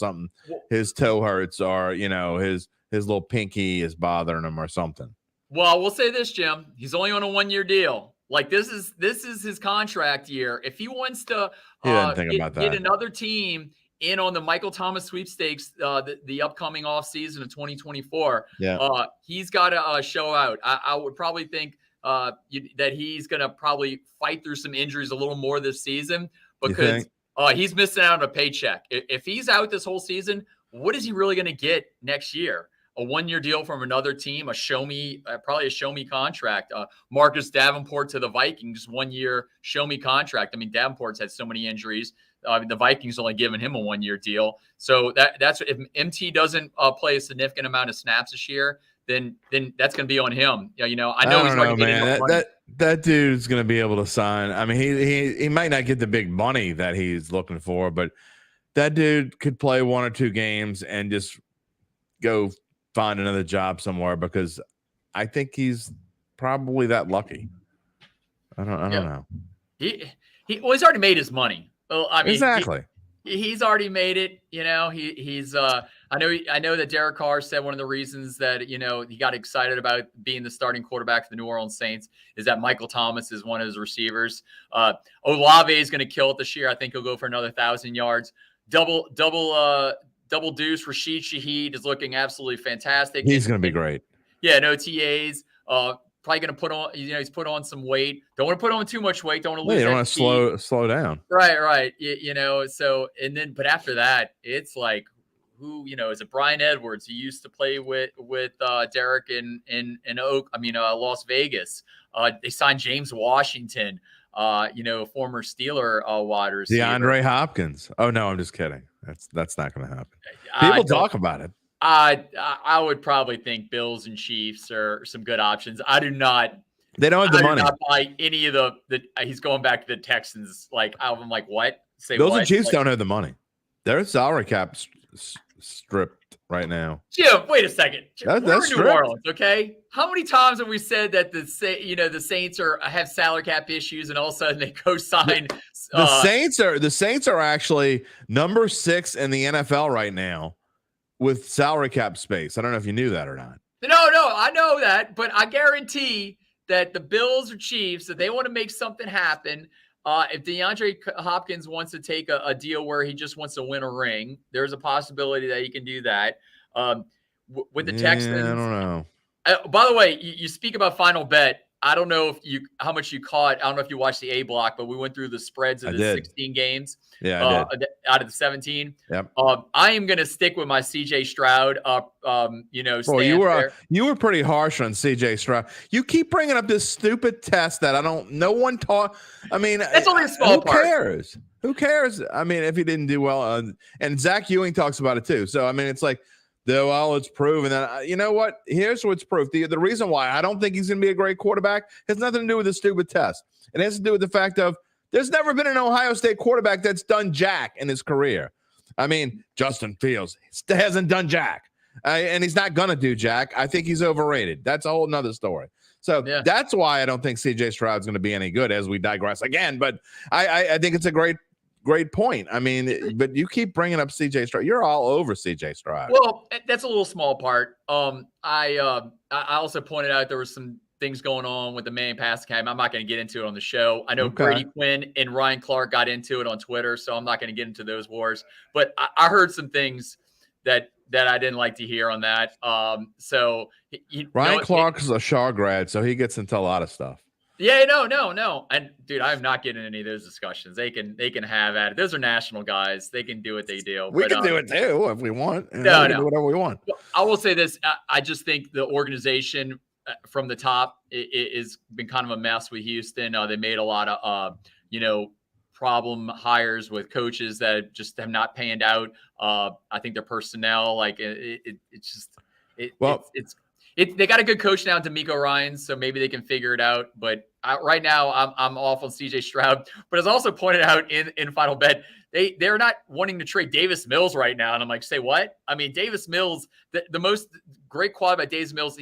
his toe hurts, or, his little pinky is bothering him or something. Well, we'll say this, Jim. He's only on a 1-year deal. Like, this is his contract year. If he wants to get another team in on the Michael Thomas sweepstakes, the upcoming offseason of 2024, he's got to show out. I would probably think that he's going to probably fight through some injuries a little more this season, because he's missing out on a paycheck. If he's out this whole season, what is he really going to get next year? A 1-year deal from another team, probably a show me contract. Marcus Davenport to the Vikings, 1-year show me contract. I mean, Davenport's had so many injuries. The Vikings only giving him a 1-year deal. So that's if MT doesn't play a significant amount of snaps this year, then that's going to be on him. I know he's already getting money. That dude's going to be able to sign. I mean, he might not get the big money that he's looking for, but that dude could play 1 or 2 games and just go find another job somewhere, because I think he's probably that lucky. I don't know. He's already made his money. Well, I mean, exactly. He's already made it. He's I know that Derek Carr said one of the reasons that, he got excited about being the starting quarterback for the New Orleans Saints is that Michael Thomas is one of his receivers. Olave is going to kill it this year. I think he'll go for another 1,000 yards. Double deuce. Rashid Shaheed is looking absolutely fantastic. He's going to be great. Yeah, no OTAs. Probably going to put on, he's put on some weight. Don't want to put on too much weight. Don't want to lose. You don't want to slow down. Right. So, and then, but after that, it's like, who, is it Brian Edwards? He used to play with Derek in Las Vegas. They signed James Washington, former Steeler wide receiver. DeAndre Hopkins. Oh no, I'm just kidding. That's not going to happen. People talk about it. I would probably think Bills and Chiefs are some good options. I do not. They don't have the money. I do not buy any of the. He's going back to the Texans. Like, I'm like, what? Bills and Chiefs don't have the money. Their salary cap stripped right now. Jim, wait a second. That's New Orleans, okay? How many times have we said that the Saints have salary cap issues, and all of a sudden they go sign? The Saints are actually number 6 in the NFL right now with salary cap space. I don't know if you knew that or not. No, I know that, but I guarantee that the Bills or Chiefs, if they want to make something happen, if DeAndre Hopkins wants to take a deal where he just wants to win a ring, there's a possibility that he can do that. With the Texans, I don't know. By the way, you speak about Final Bet. I don't know how much you caught. I don't know if you watched the A block, but we went through the spreads of the 16 games. Yeah, I did. Out of the 17. Yep. I am going to stick with my CJ Stroud. Well, you were pretty harsh on CJ Stroud. You keep bringing up this stupid test that no one taught. I mean, that's only a small part. Who cares? I mean, if he didn't do well, and Zach Ewing talks about it too. So I mean, it's like, well, it's proven that. You know what? Here's what's proof. The reason why I don't think he's going to be a great quarterback has nothing to do with the stupid test. It has to do with the fact of there's never been an Ohio State quarterback that's done jack in his career. I mean, Justin Fields hasn't done jack, and he's not going to do jack. I think he's overrated. That's a whole nother story. So that's why I don't think CJ Stroud's going to be any good, as we digress again. But I think it's a great point. I mean, but you keep bringing up CJ Stroud. You're all over CJ Stroud. Well, that's a little small part. I also pointed out there were some things going on with the man passing game. I'm not going to get into it on the show. I know Brady Quinn and Ryan Clark got into it on Twitter, so I'm not going to get into those wars. But I heard some things that I didn't like to hear on that. Ryan Clark is a Shaw grad, so he gets into a lot of stuff. Yeah, no. And dude, I'm not getting any of those discussions. They can have at it. Those are national guys. They can do what they do. We can do it too if we want. No. Do whatever we want. I will say this. I just think the organization from the top is been kind of a mess with Houston. They made a lot of problem hires with coaches that just have not panned out. I think their personnel, like they got a good coach now, D'Amico Ryans, so maybe they can figure it out. But right now, I'm off on CJ Stroud. But as also pointed out in Final Bet, they're not wanting to trade Davis Mills right now. And I'm like, say what? I mean, Davis Mills, the most great quality about Davis Mills,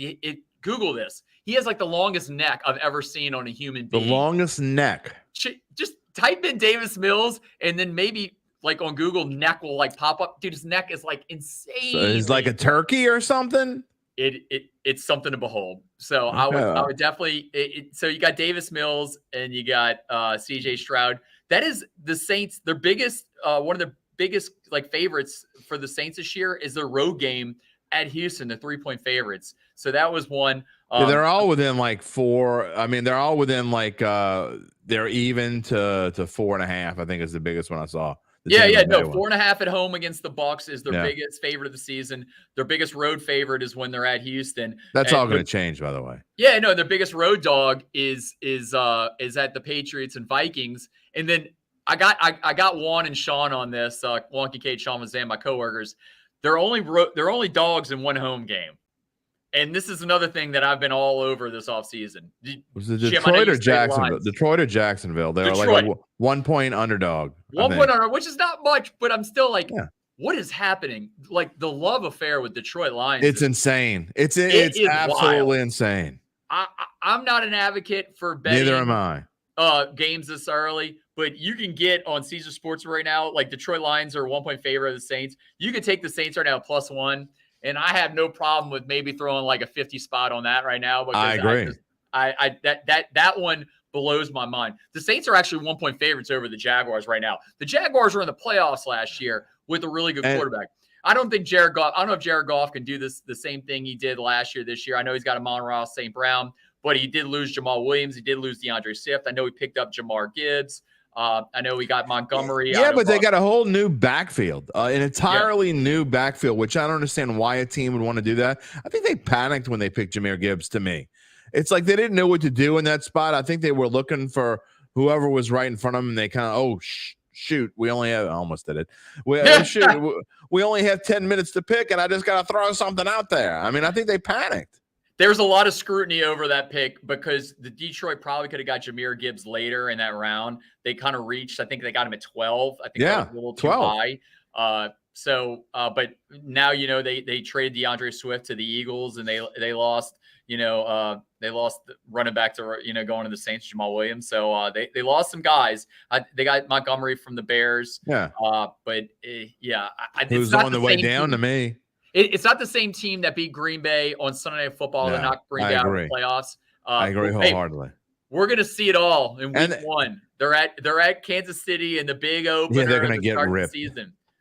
Google this. He has like the longest neck I've ever seen on a human being. The longest neck. Just type in Davis Mills, and then maybe like on Google, neck will like pop up. Dude, his neck is like insane. So he's like a turkey or something. It's something to behold. So I would definitely. So you got Davis Mills and you got CJ Stroud. That is the Saints. Their biggest, one of the biggest like favorites for the Saints this year is their road game at Houston. The 3-point favorites. So that was one. They're all within like 4. I mean, they're all within like they're even to 4.5. I think is the biggest one I saw. 4.5 at home against the Bucs is their biggest favorite of the season. Their biggest road favorite is when they're at Houston. That's all going to change, by the way. Yeah, no, their biggest road dog is at the Patriots and Vikings. And then I got Juan and Sean on this. Juan Kincaid, Sean Van Zandt, my coworkers. They're only dogs in one home game. And this is another thing that I've been all over this offseason. Was it Detroit or Jacksonville? Detroit or Jacksonville? They're like a 1-point underdog. 1 point underdog, which is not much, but I'm still like, what is happening? Like the love affair with Detroit Lions. It's insane. It's absolutely wild. Insane. I'm not an advocate for betting. Neither am I. Games this early, but you can get on Caesar Sports right now. Like Detroit Lions are 1-point favorite of the Saints. You can take the Saints right now +1. And I have no problem with maybe throwing like a 50 spot on that right now. Because I agree. That one blows my mind. The Saints are actually 1-point favorites over the Jaguars right now. The Jaguars were in the playoffs last year with a really good quarterback. I don't think Jared Goff. I don't know if Jared Goff can do the same thing he did last year. This year, I know he's got Amon-Ra St. Brown, but he did lose Jamal Williams. He did lose DeAndre Swift. I know he picked up Jamar Gibbs. I know we got Montgomery. Yeah, but they got a whole new backfield, an entirely new backfield, which I don't understand why a team would want to do that. I think they panicked when they picked Jahmyr Gibbs, to me. It's like they didn't know what to do in that spot. I think they were looking for whoever was right in front of them, and they kind of, shoot, we only have – I almost did it. We only have 10 minutes to pick, and I just got to throw something out there. I mean, I think they panicked. There's a lot of scrutiny over that pick because the Detroit probably could have got Jahmyr Gibbs later in that round. They kind of reached. I think they got him at 12. I think that was a little 12. Too high. But now they traded DeAndre Swift to the Eagles, and they lost. They lost running back to going to the Saints, Jamal Williams. So they lost some guys. They got Montgomery from the Bears. Yeah. Who's on the way down to me. It's not the same team that beat Green Bay on Sunday Night Football and knocked Green Bay out of the playoffs. I agree wholeheartedly. We're going to see it all in week 1. They're at Kansas City in the big opener. Yeah, they're going to get ripped.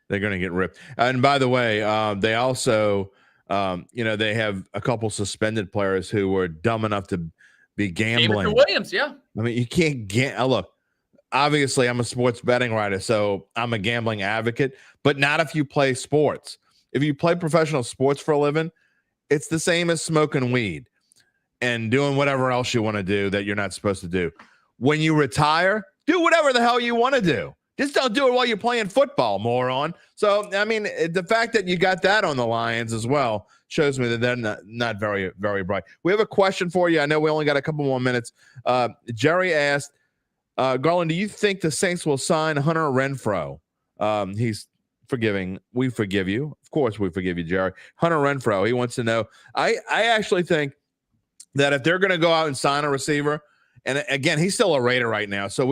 They're going to get ripped. And by the way, they also, they have a couple suspended players who were dumb enough to be gambling. Jameson Williams, yeah. I mean, you can't look. Obviously, I'm a sports betting writer, so I'm a gambling advocate, but not if you play sports. If you play professional sports for a living, it's the same as smoking weed and doing whatever else you want to do that you're not supposed to do. When you retire, do whatever the hell you want to do. Just don't do it while you're playing football, moron. So, I mean, the fact that you got that on the Lions as well shows me that they're not very, very bright. We have a question for you. I know we only got a couple more minutes. Jerry asked, Garland, do you think the Saints will sign Hunter Renfrow? He's forgiving. We forgive you. Of course we forgive you, Jerry. Hunter Renfrow, he wants to know. I actually think that if they're going to go out and sign a receiver, and again, he's still a Raider right now, so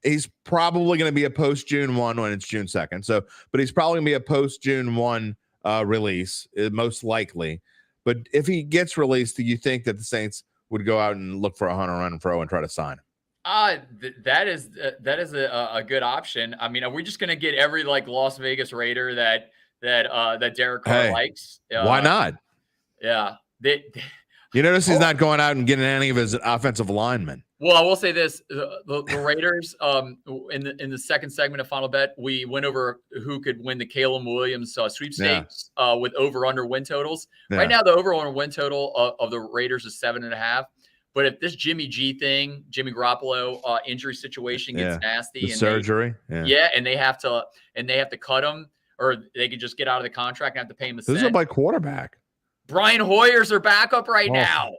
he's probably going to be a post-June 1 when it's June 2nd. So, but he's probably going to be a post-June 1 release, most likely. But if he gets released, do you think that the Saints would go out and look for a Hunter Renfrow and try to sign him? That is a good option. I mean, are we just going to get every Las Vegas Raider that Derek Carr likes? Why not? Yeah. You notice he's not going out and getting any of his offensive linemen. Well, I will say this: the Raiders, in the second segment of Final Bet, we went over who could win the Caleb Williams sweepstakes with over/under win totals. Yeah. Right now, the over/under win total of the Raiders is 7.5. But if this Jimmy Garoppolo injury situation gets nasty, and surgery, and they have to cut him, or they could just get out of the contract and have to pay him a cent. This is my quarterback. Brian Hoyer's their backup right now.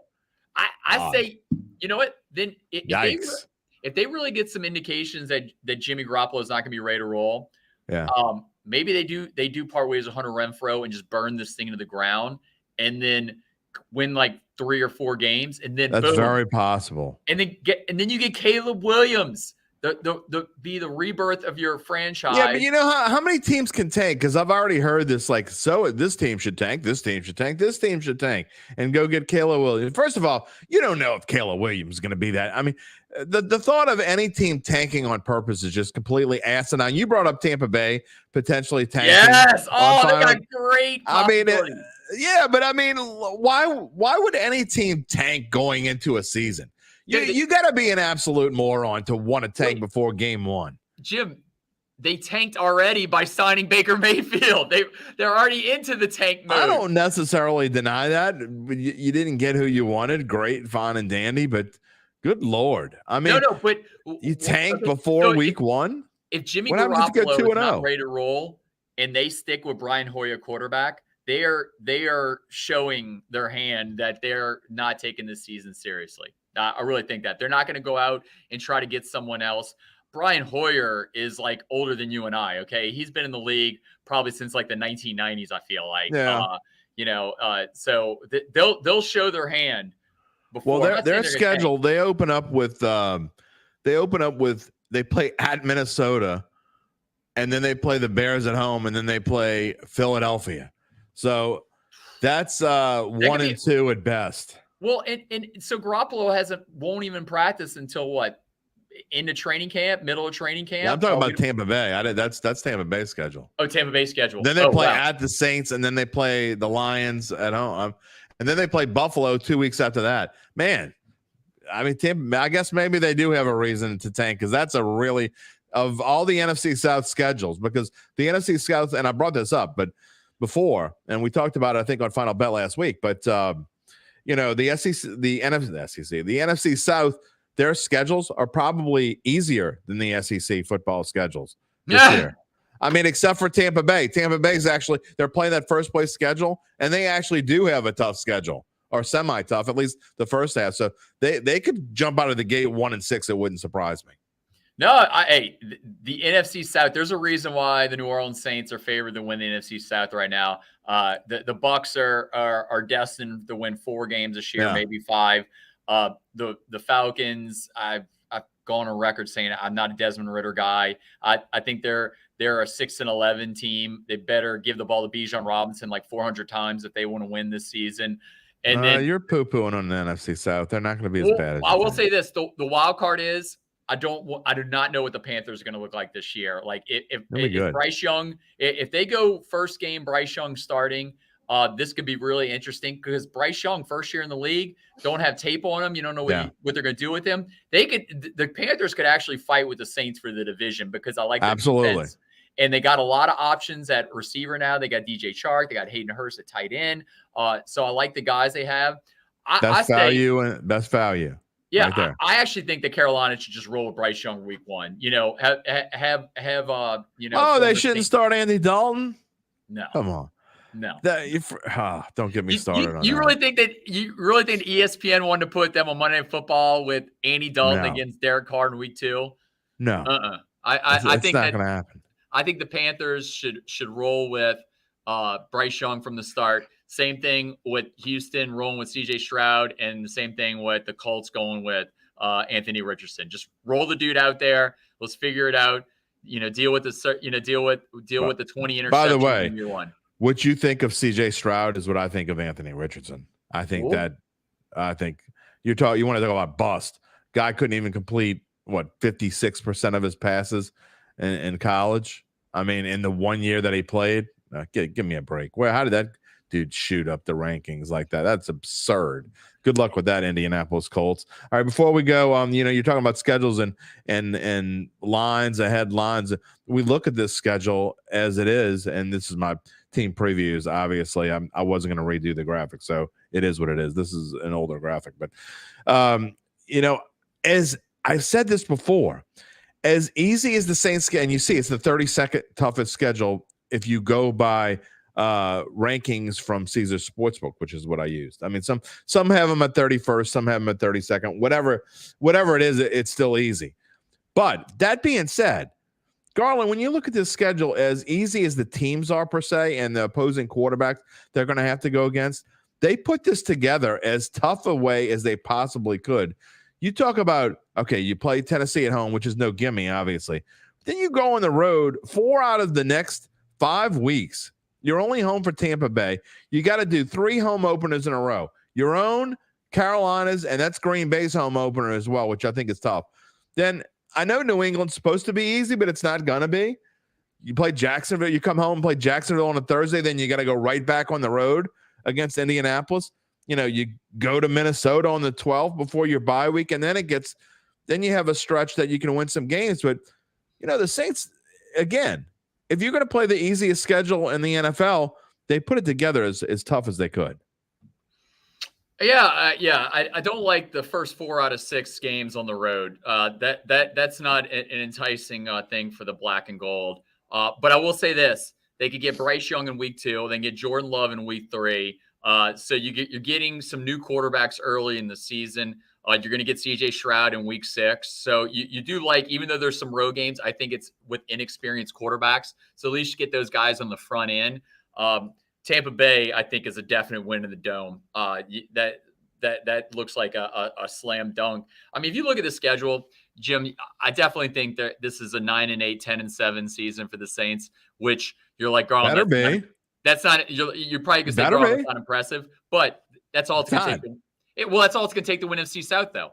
I say, you know what? Then if they really get some indications that Jimmy Garoppolo is not going to be ready to roll, maybe they do part ways with Hunter Renfrow and just burn this thing into the ground, and then win 3 or 4 games, and then that's very possible. And then you get Caleb Williams. Be the rebirth of your franchise. Yeah, but you know how many teams can tank? Because I've already heard this, so this team should tank, this team should tank, this team should tank, and go get Caleb Williams. First of all, you don't know if Caleb Williams is going to be that. I mean, the thought of any team tanking on purpose is just completely asinine. You brought up Tampa Bay potentially tanking. Yes. Oh, they got great. I mean, but I mean, why would any team tank going into a season? You got to be an absolute moron to want to tank before game 1. Jim, they tanked already by signing Baker Mayfield. They're already into the tank mode. I don't necessarily deny that. You didn't get who you wanted. Great, fine, and dandy, but good Lord. I mean, but you tanked before week 1? If Jimmy Garoppolo is not ready to roll and they stick with Brian Hoyer quarterback, they are showing their hand that they're not taking this season seriously. I really think that they're not going to go out and try to get someone else. Brian Hoyer is older than you and I. Okay. He's been in the league probably since the 1990s. I feel like, so they'll show their hand before. Well, their schedule, they open up with, they play at Minnesota, and then they play the Bears at home, and then they play Philadelphia. So that's 1 and 2 at best. Well, and so Garoppolo won't even practice until what? Into training camp, middle of training camp? Yeah, I'm talking about Tampa Bay. That's Tampa Bay's schedule. Oh, Tampa Bay schedule. Then they play at the Saints, and then they play the Lions at home. And then they play Buffalo 2 weeks after that. Man, I mean, Tampa, I guess maybe they do have a reason to tank, because that's a really, of all the NFC South schedules, because the NFC South, and I brought this up but before, and we talked about it, I think, on Final Bet last week, but the SEC, the NFC South, their schedules are probably easier than the SEC football schedules this year. I mean, except for Tampa Bay. Tampa Bay's actually, they're playing that first place schedule, and they actually do have a tough schedule, or semi-tough, at least the first half. So they could jump out of the gate 1-6. It wouldn't surprise me. No, the NFC South, there's a reason why the New Orleans Saints are favored to win the NFC South right now. The Bucs are destined to win 4 games this year, maybe 5. The Falcons, I've gone on record saying I'm not a Desmond Ridder guy. I think they're a 6-11 team. They better give the ball to Bijan Robinson 400 times if they want to win this season. And then you're poo-pooing on the NFC South. They're not going to be as bad as I will say this. The wild card is, I do not know what the Panthers are going to look like this year. If Bryce Young, if they go first game Bryce Young starting, this could be really interesting because Bryce Young, first year in the league, don't have tape on him. You don't know what they're going to do with him. The Panthers could actually fight with the Saints for the division because I like their defense. And they got a lot of options at receiver now. They got DJ Chark. They got Hayden Hurst at tight end. So I like the guys they have. Best value. Yeah, right there. I actually think that Carolina should just roll with Bryce Young week 1. Have Oh, they shouldn't start Andy Dalton? No. Come on. No. Don't get me started on that. You really think ESPN wanted to put them on Monday Night Football with Andy Dalton against Derek Carr in week 2? No. I think not going to happen. I think the Panthers should roll with Bryce Young from the start. Same thing with Houston rolling with CJ Stroud, and the same thing with the Colts going with Anthony Richardson. Just roll the dude out there. Let's figure it out. Deal with the 20 interceptions. By the way, in year 1. What you think of CJ Stroud is what I think of Anthony Richardson. I think you want to talk about bust. Guy couldn't even complete 56% of his passes in college. I mean, in the 1 year that he played, give me a break. How did that dude shoot up the rankings like that? That's absurd. Good luck with that, Indianapolis Colts. All right, before we go, you're talking about schedules and lines ahead lines. We look at this schedule as it is, and this is my team previews. Obviously, I wasn't going to redo the graphic, so it is what it is. This is an older graphic, but as I've said this before, as easy as the Saints get, and you see it's the 32nd toughest schedule if you go by rankings from Caesars Sportsbook, which is what I used. I mean, some have them at 31st, some have them at 32nd. Whatever it is, it's still easy. But that being said, Garland, when you look at this schedule, as easy as the teams are per se and the opposing quarterbacks they're going to have to go against, they put this together as tough a way as they possibly could. You talk about, okay, you play Tennessee at home, which is no gimme, obviously. Then you go on the road 4 out of the next 5 weeks. You're only home for Tampa Bay. You got to do 3 home openers in a row. Your own, Carolina's, and that's Green Bay's home opener as well, which I think is tough. Then I know New England's supposed to be easy, but it's not going to be. You play Jacksonville. You come home and play Jacksonville on a Thursday. Then you got to go right back on the road against Indianapolis. You go to Minnesota on the 12th before your bye week, and then you have a stretch that you can win some games. But, the Saints, again, if you're going to play the easiest schedule in the NFL, they put it together as tough as they could. Yeah. I don't like the first 4 out of 6 games on the road. That's not an enticing thing for the black and gold. But I will say this: they could get Bryce Young in week 2, then get Jordan Love in week 3. So you're getting some new quarterbacks early in the season. You're going to get CJ Stroud in week 6. So you do like, even though there's some road games, I think it's with inexperienced quarterbacks. So at least you get those guys on the front end. Tampa Bay, I think, is a definite win in the Dome. That looks like a slam dunk. I mean, if you look at the schedule, Jim, I definitely think that this is a 9-8, 10-7 season for the Saints, which you're like, Garland, better be. That's not, you're probably going to say, Garland, it's not impressive, but that's all it's going to take. That's all it's going to take to win NFC South, though.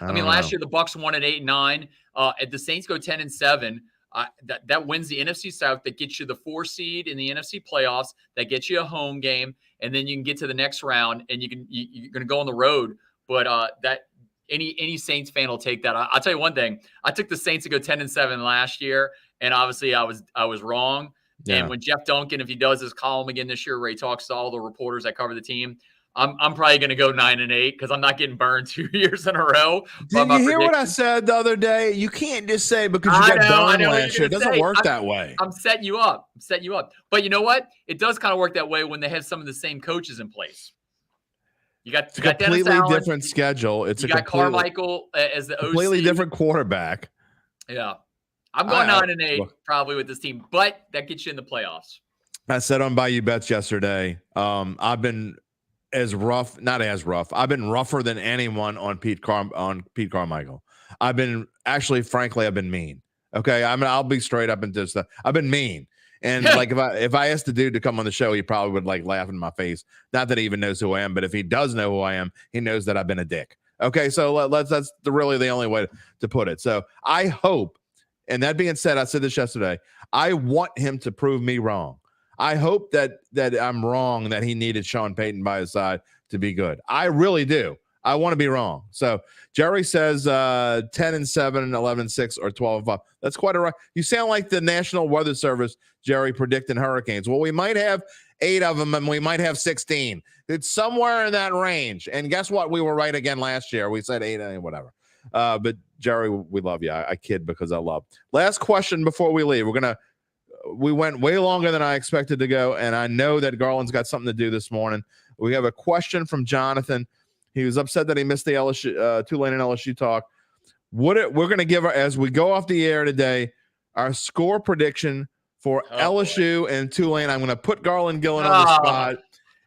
I mean, last year the Bucs won at 8-9. If the Saints go 10-7, that wins the NFC South. That gets you the 4 seed in the NFC playoffs. That gets you a home game, and then you can get to the next round, and you're going to go on the road. But that any Saints fan will take that. I'll tell you one thing: I took the Saints to go 10-7 last year, and obviously I was wrong. Yeah. And when Jeff Duncan, if he does his column again this year, where he talks to all the reporters that cover the team, I'm probably going to go 9-8 because I'm not getting burned 2 years in a row. Did you hear what I said the other day? You can't just say because you got burned last year. It doesn't work that way. I'm setting you up. But you know what? It does kind of work that way when they have some of the same coaches in place. You got completely different schedule. You got Carmichael as the OC. Completely different quarterback. Yeah. I'm going 9-8 probably with this team, but that gets you in the playoffs. I said on Bayou Bets yesterday, I've been not as rough. I've been rougher than anyone on Pete Carmichael. I've been mean. Okay. I'll be straight up into stuff. I've been mean. And like if I asked the dude to come on the show, he probably would like laugh in my face. Not that he even knows who I am, but if he does know who I am, he knows that I've been a dick. Okay. So that's really the only way to put it. So I hope, and that being said, I said this yesterday, I want him to prove me wrong. I hope that I'm wrong that he needed Sean Payton by his side to be good. I really do. I want to be wrong. So Jerry says 10-7, 11-6, or 12-5. That's quite a right. You sound like the National Weather Service, Jerry, predicting hurricanes. Well, we might have 8 of them, and we might have 16. It's somewhere in that range. And guess what? We were right again last year. We said 8, whatever. But Jerry, we love you. I kid because I love. Last question before we leave. We went way longer than I expected to go, and I know that Garland's got something to do this morning. We have a question from Jonathan. He was upset that he missed the LSU, Tulane and LSU talk. We're going to give, as we go off the air today, our score prediction for LSU and Tulane. I'm going to put Garland Gillen on the spot,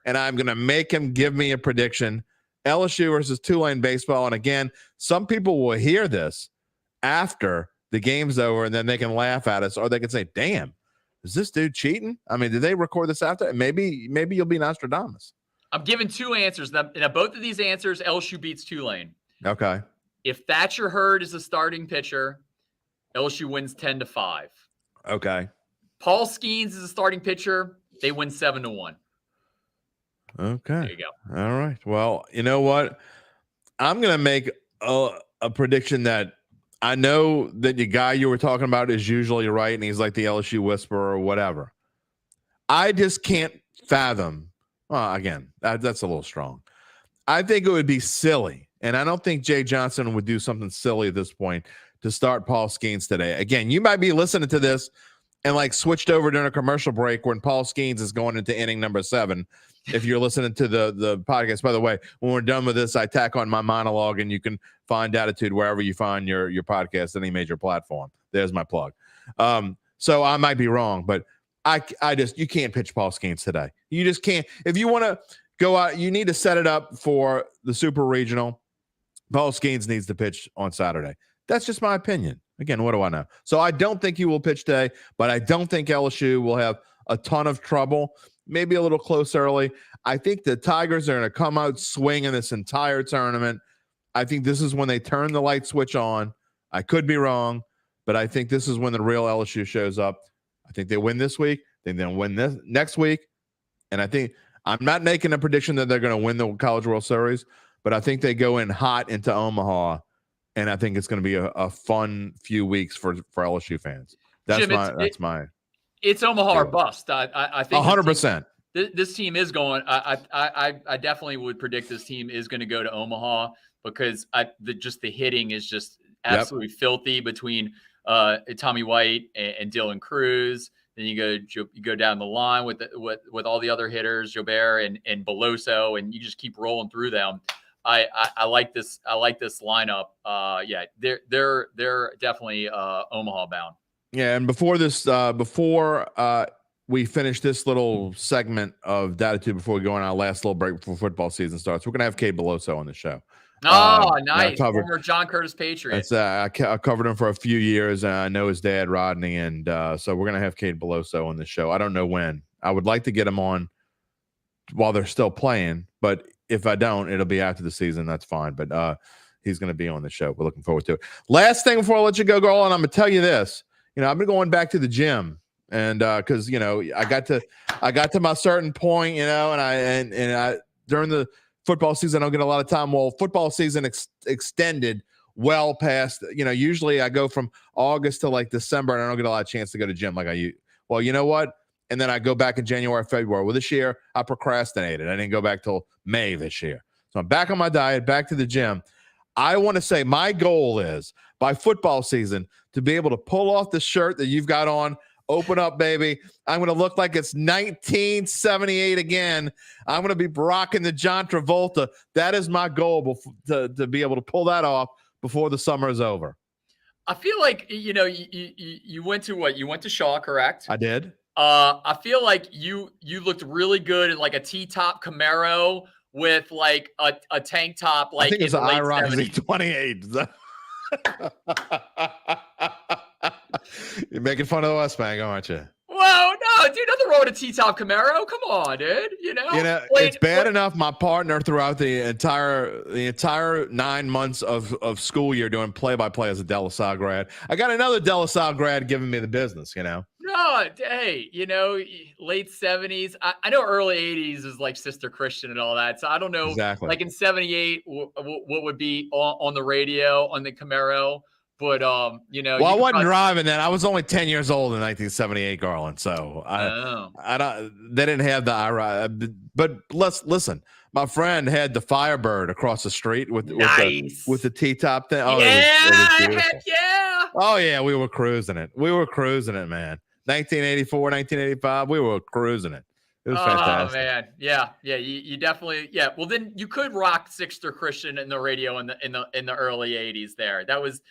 and I'm going to make him give me a prediction. LSU versus Tulane baseball. And again, some people will hear this after the game's over, and then they can laugh at us, or they can say, damn, is this dude cheating? I mean, did they record this after? Maybe you'll be Nostradamus. I'm giving 2 answers. Now, both of these answers, LSU beats Tulane. Okay. If Thatcher Hurd is the starting pitcher, LSU wins 10-5. Okay. Paul Skeens is the starting pitcher. They win 7-1. Okay. There you go. All right. Well, you know what? I'm going to make a prediction that I know that the guy you were talking about is usually right, and he's like the LSU whisperer or whatever. I just can't fathom. Well, again, that's a little strong. I think it would be silly, and I don't think Jay Johnson would do something silly at this point to start Paul Skeens today. Again, you might be listening to this and like switched over during a commercial break when Paul Skeens is going into inning number 7. If you're listening to the podcast, by the way, when we're done with this, I tack on my monologue, and you can find Dattitude wherever you find your podcast, any major platform. There's my plug. So I might be wrong, but I just, you can't pitch Paul Skeens today. You just can't. If you want to go out, you need to set it up for the Super Regional. Paul Skeens needs to pitch on Saturday. That's just my opinion. Again, what do I know? So I don't think he will pitch today, but I don't think LSU will have a ton of trouble. Maybe a little close early. I think the Tigers are going to come out swinging this entire tournament. I think this is when they turn the light switch on. I could be wrong, but I think this is when the real LSU shows up. I think they win this week. Then they'll win this next week. And I think I'm not making a prediction that they're going to win the College World Series, but I think they go in hot into Omaha, and I think it's going to be a fun few weeks for LSU fans. That's Jim, It's Omaha or bust. I think 100%. This team is going. I definitely would predict this team is going to go to Omaha because the hitting is just absolutely filthy between Tommy White and Dylan Cruz. Then you go down the line with all the other hitters, Jobert and Beloso, and you just keep rolling through them. I like this. I like this lineup. Yeah, they're definitely Omaha bound. Yeah, and before we finish this little segment of Dattitude, before we go on our last little break before football season starts, we're gonna have Cade Beloso on the show. Oh, nice. Former John Curtis Patriot. I covered him for a few years, and I know his dad, Rodney, and so we're going to have Cade Beloso on the show. I don't know when. I would like to get him on while they're still playing, but if I don't, it'll be after the season. That's fine, but he's going to be on the show. We're looking forward to it. Last thing before I let you go, Garland, I'm going to tell you this. I've been going back to the gym, and because I got to my certain point, and I during the football season, I don't get a lot of time. Well, football season extended well past, usually I go from August to like December, and I don't get a lot of chance to go to gym like I used. Well, you know what? And then I go back in January, February. Well, this year I procrastinated. I didn't go back till May this year. So I'm back on my diet, back to the gym. I want to say my goal is by football season to be able to pull off the shirt that you've got on. Open up, baby. I'm going to look like it's 1978 again. I'm going to be rocking the John Travolta. That is my goal to be able to pull that off before the summer is over. I feel like, you went to what? You went to Shaw, correct? I did. I feel like you looked really good in like a T-top Camaro with like a tank top. Like I think it's an IROC 28. You're making fun of the West Bank, aren't you? Whoa, no, dude, nothing wrong with a T-top Camaro. Come on, dude. It's bad enough my partner throughout the entire 9 months of school year doing play-by-play as a De La Salle grad. I got another De La Salle grad giving me the business, No, No, hey, late 70s. I know early 80s is like Sister Christian and all that. So I don't know, Exactly. like in 78, what would be on the radio on the Camaro. But, well, I wasn't driving then. I was only 10 years old in 1978, Garland. So I don't, they didn't have the IRA. But listen, my friend had the Firebird across the street with the T-top thing. Oh, heck yeah. Oh, yeah. We were cruising it. Man. 1984, 1985. We were cruising it. It was fantastic. Oh man, yeah. You definitely, yeah. Well, then you could rock Sister Christian in the radio in the early 80s. There, that was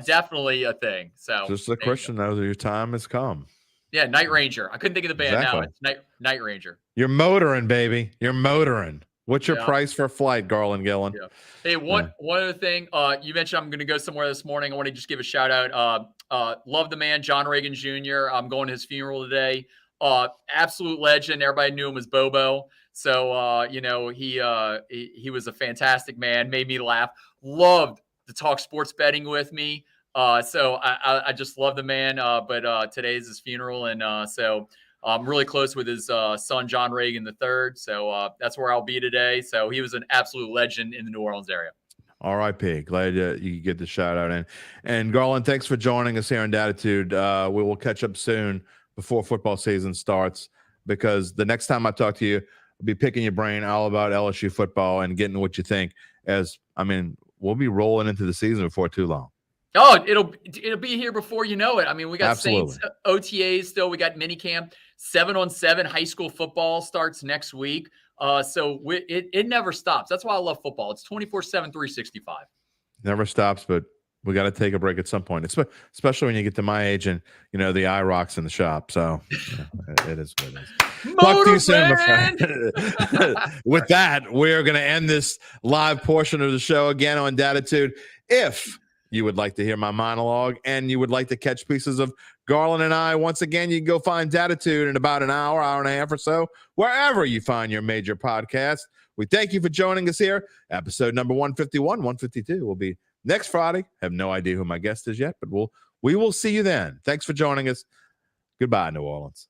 definitely a thing. So just a Christian knows your time has come. Yeah, Night Ranger. I couldn't think of the band now. It's Night Ranger. You're motoring, baby. You're motoring. What's your price for flight, Garland Gillen? Yeah. Hey, one other thing. You mentioned I'm going to go somewhere this morning. I want to just give a shout out. Love the man, John Reagan Jr. I'm going to his funeral today. Absolute legend. Everybody knew him as Bobo. So he was a fantastic man. Made me laugh. Loved to talk sports betting with me. So I just love the man. But today's his funeral, and so I'm really close with his son, John Reagan III. So that's where I'll be today. So he was an absolute legend in the New Orleans area. R.I.P. Glad you get the shout out in. And Garland, thanks for joining us here on Dattitude. We will catch up soon before football season starts, because the next time I talk to you, I'll be picking your brain all about LSU football and getting what you think. We'll be rolling into the season before too long. Oh, it'll be here before you know it. I mean, we got Absolutely. Saints OTAs still. We got minicamp. 7-on-7 high school football starts next week. So it never stops. That's why I love football. It's 24/7, 365. Never stops, but we got to take a break at some point, especially when you get to my age and, the eye rocks in the shop. So it is what it is. Talk to you soon, my friend. With that, we're going to end this live portion of the show again on Dattitude. If you would like to hear my monologue and you would like to catch pieces of Garland and I, once again, you can go find Dattitude in about an hour and a half or so, wherever you find your major podcast. We thank you for joining us here. Episode number 151, 152 will be next Friday. Have no idea who my guest is yet, but we will see you then. Thanks for joining us. Goodbye, New Orleans.